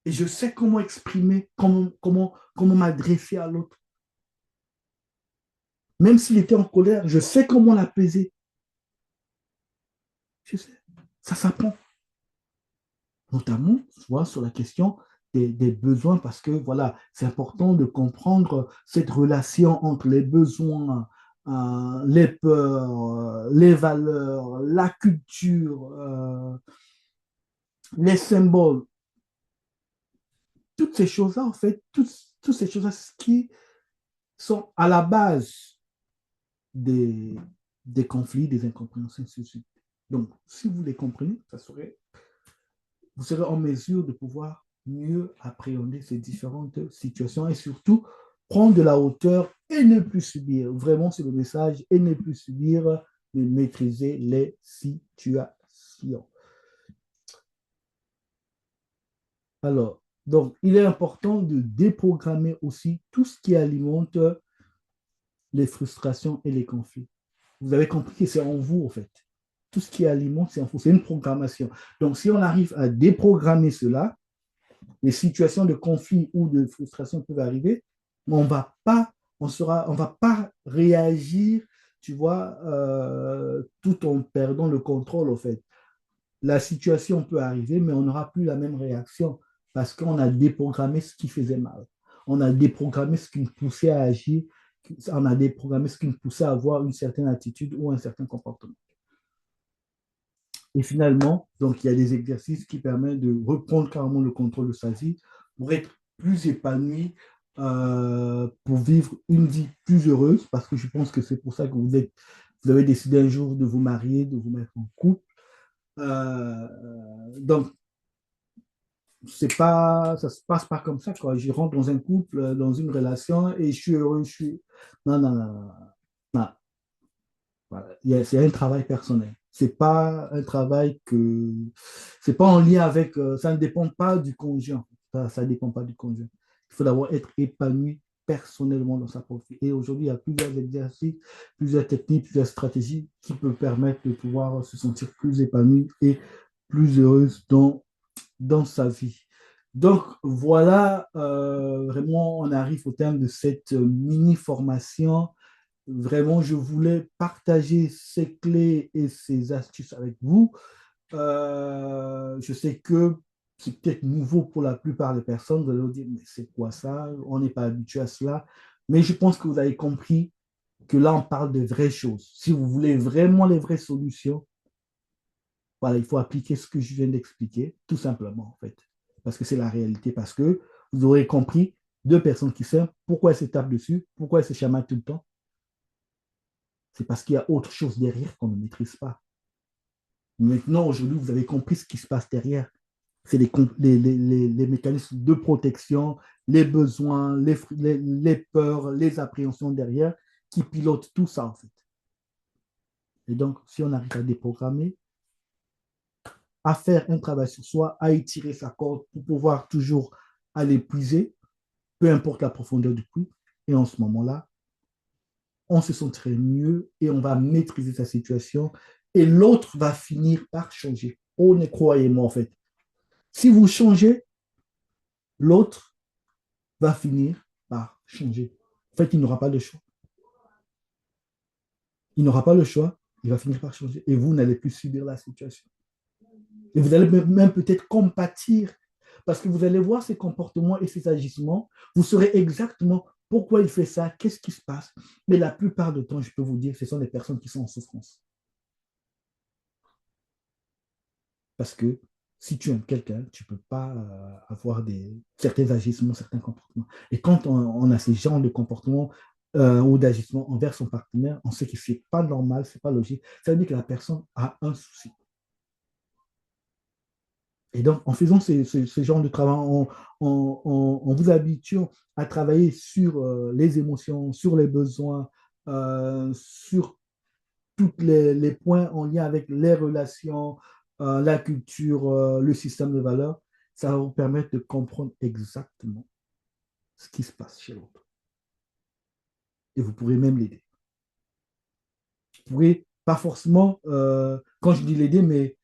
Speaker 1: Et je sais comment exprimer, comment m'adresser à l'autre. Même s'il était en colère, je sais comment l'apaiser. Je sais. Ça s'apprend. Notamment, soit sur la question des besoins, parce que voilà, c'est important de comprendre cette relation entre les besoins, les peurs, les valeurs, la culture, les symboles, toutes ces choses-là, en fait, toutes ces choses-là qui sont à la base des, des conflits, des incompréhensions, ainsi de suite. Donc, si vous les comprenez, vous serez en mesure de pouvoir mieux appréhender ces différentes situations et surtout prendre de la hauteur et ne plus subir. Vraiment, c'est le message, et ne plus subir, mais maîtriser les situations. Alors, donc, il est important de déprogrammer aussi tout ce qui alimente les frustrations et les conflits. Vous avez compris que c'est en vous, en fait. Tout ce qui alimente, c'est en vous. C'est une programmation. Donc, si on arrive à déprogrammer cela, les situations de conflit ou de frustration peuvent arriver, mais on va pas réagir, tu vois, tout en perdant le contrôle, en fait. La situation peut arriver, mais on n'aura plus la même réaction parce qu'on a déprogrammé ce qui faisait mal. On a déprogrammé ce qui nous poussait à agir, on a déprogrammé ce qui nous poussait à avoir une certaine attitude ou un certain comportement. Et finalement, donc, il y a des exercices qui permettent de reprendre carrément le contrôle de sa vie pour être plus épanoui, pour vivre une vie plus heureuse, parce que je pense que c'est pour ça que vous avez décidé un jour de vous marier, de vous mettre en couple. Euh, donc, ça se passe pas comme ça, quoi. Je rentre dans un couple, dans une relation et je suis heureux, Non, non, non, non. Non. Voilà. C'est un travail personnel. C'est pas un travail que. C'est pas en lien avec. Ça ne dépend pas du conjoint. Ça dépend pas du conjoint. Il faut d'abord être épanoui personnellement dans sa propre vie. Et aujourd'hui, il y a plusieurs exercices, plusieurs techniques, plusieurs stratégies qui peuvent permettre de pouvoir se sentir plus épanoui et plus heureuse dans sa vie. Donc voilà, vraiment, on arrive au terme de cette mini-formation. Vraiment, je voulais partager ces clés et ces astuces avec vous. Je sais que c'est peut-être nouveau pour la plupart des personnes. Vous allez vous dire, mais c'est quoi ça? On n'est pas habitué à cela. Mais je pense que vous avez compris que là, on parle de vraies choses. Si vous voulez vraiment les vraies solutions, voilà, il faut appliquer ce que je viens d'expliquer, tout simplement, en fait. Parce que c'est la réalité. Parce que vous aurez compris, deux personnes qui s'aiment, pourquoi elles se tapent dessus, pourquoi elles se chamaillent tout le temps. C'est parce qu'il y a autre chose derrière qu'on ne maîtrise pas. Maintenant, aujourd'hui, vous avez compris ce qui se passe derrière. C'est les mécanismes de protection, les besoins, les peurs, les appréhensions derrière qui pilotent tout ça, en fait. Et donc, si on arrive à déprogrammer, à faire un travail sur soi, à étirer sa corde pour pouvoir toujours aller puiser, peu importe la profondeur du puits. Et en ce moment-là, on se sentirait mieux et on va maîtriser sa situation et l'autre va finir par changer. Oh, ne croyez-moi en fait. Si vous changez, l'autre va finir par changer. En fait, il n'aura pas de choix. Il n'aura pas le choix, il va finir par changer et vous n'allez plus subir la situation. Et vous allez même peut-être compatir parce que vous allez voir ses comportements et ses agissements. Vous saurez exactement pourquoi il fait ça, qu'est-ce qui se passe. Mais la plupart du temps, je peux vous dire, ce sont des personnes qui sont en souffrance. Parce que si tu aimes quelqu'un, tu ne peux pas avoir certains agissements, certains comportements. Et quand on a ces genres de comportements ou d'agissements envers son partenaire, on sait que ce n'est pas normal, ce n'est pas logique. Ça veut dire que la personne a un souci. Et donc, en faisant ce genre de travail, en vous habituant à travailler sur les émotions, sur les besoins, sur tous les points en lien avec les relations, la culture, le système de valeurs, ça va vous permettre de comprendre exactement ce qui se passe chez l'autre. Et vous pourrez même l'aider. Vous pourrez pas forcément, quand je dis l'aider, mais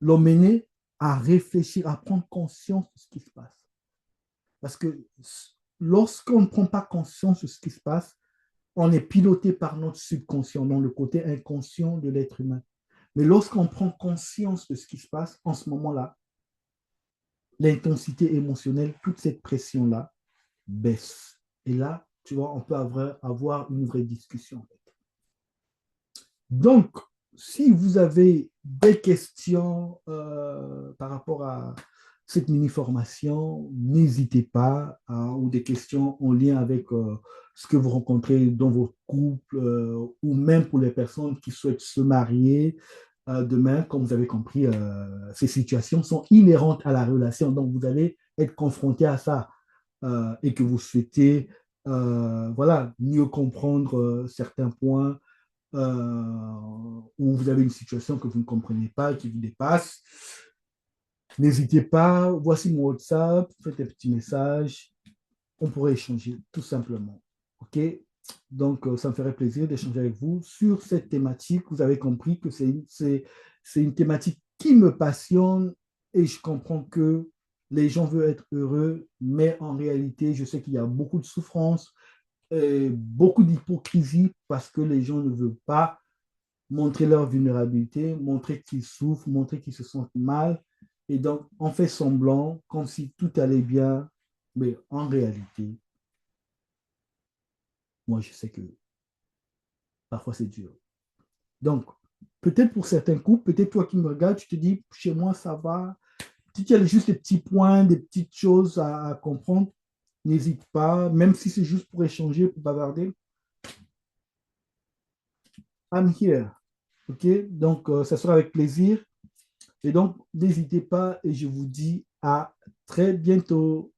Speaker 1: l'emmener à réfléchir, à prendre conscience de ce qui se passe. Parce que lorsqu'on ne prend pas conscience de ce qui se passe, on est piloté par notre subconscient, dans le côté inconscient de l'être humain. Mais lorsqu'on prend conscience de ce qui se passe, en ce moment-là, l'intensité émotionnelle, toute cette pression-là baisse. Et là, tu vois, on peut avoir une vraie discussion. Donc, si vous avez des questions par rapport à cette mini-formation, n'hésitez pas, ou des questions en lien avec ce que vous rencontrez dans votre couple, ou même pour les personnes qui souhaitent se marier demain, comme vous avez compris, ces situations sont inhérentes à la relation, donc vous allez être confronté à ça et que vous souhaitez voilà, mieux comprendre certains points où vous avez une situation que vous ne comprenez pas, qui vous dépasse, n'hésitez pas, voici mon WhatsApp, faites un petit message, on pourrait échanger tout simplement. OK? Donc, ça me ferait plaisir d'échanger avec vous sur cette thématique. Vous avez compris que c'est une thématique qui me passionne et je comprends que les gens veulent être heureux, mais en réalité, je sais qu'il y a beaucoup de souffrance et beaucoup d'hypocrisie parce que les gens ne veulent pas montrer leur vulnérabilité, montrer qu'ils souffrent, montrer qu'ils se sentent mal. Et donc, on fait semblant comme si tout allait bien, mais en réalité, moi, je sais que parfois c'est dur. Donc, peut-être pour certains couples, peut-être toi qui me regardes, tu te dis, chez moi, ça va. Si tu as juste des petits points, des petites choses à comprendre, n'hésite pas, même si c'est juste pour échanger, pour bavarder. I'm here. OK? Donc, ça sera avec plaisir. Et donc, n'hésitez pas et je vous dis à très bientôt.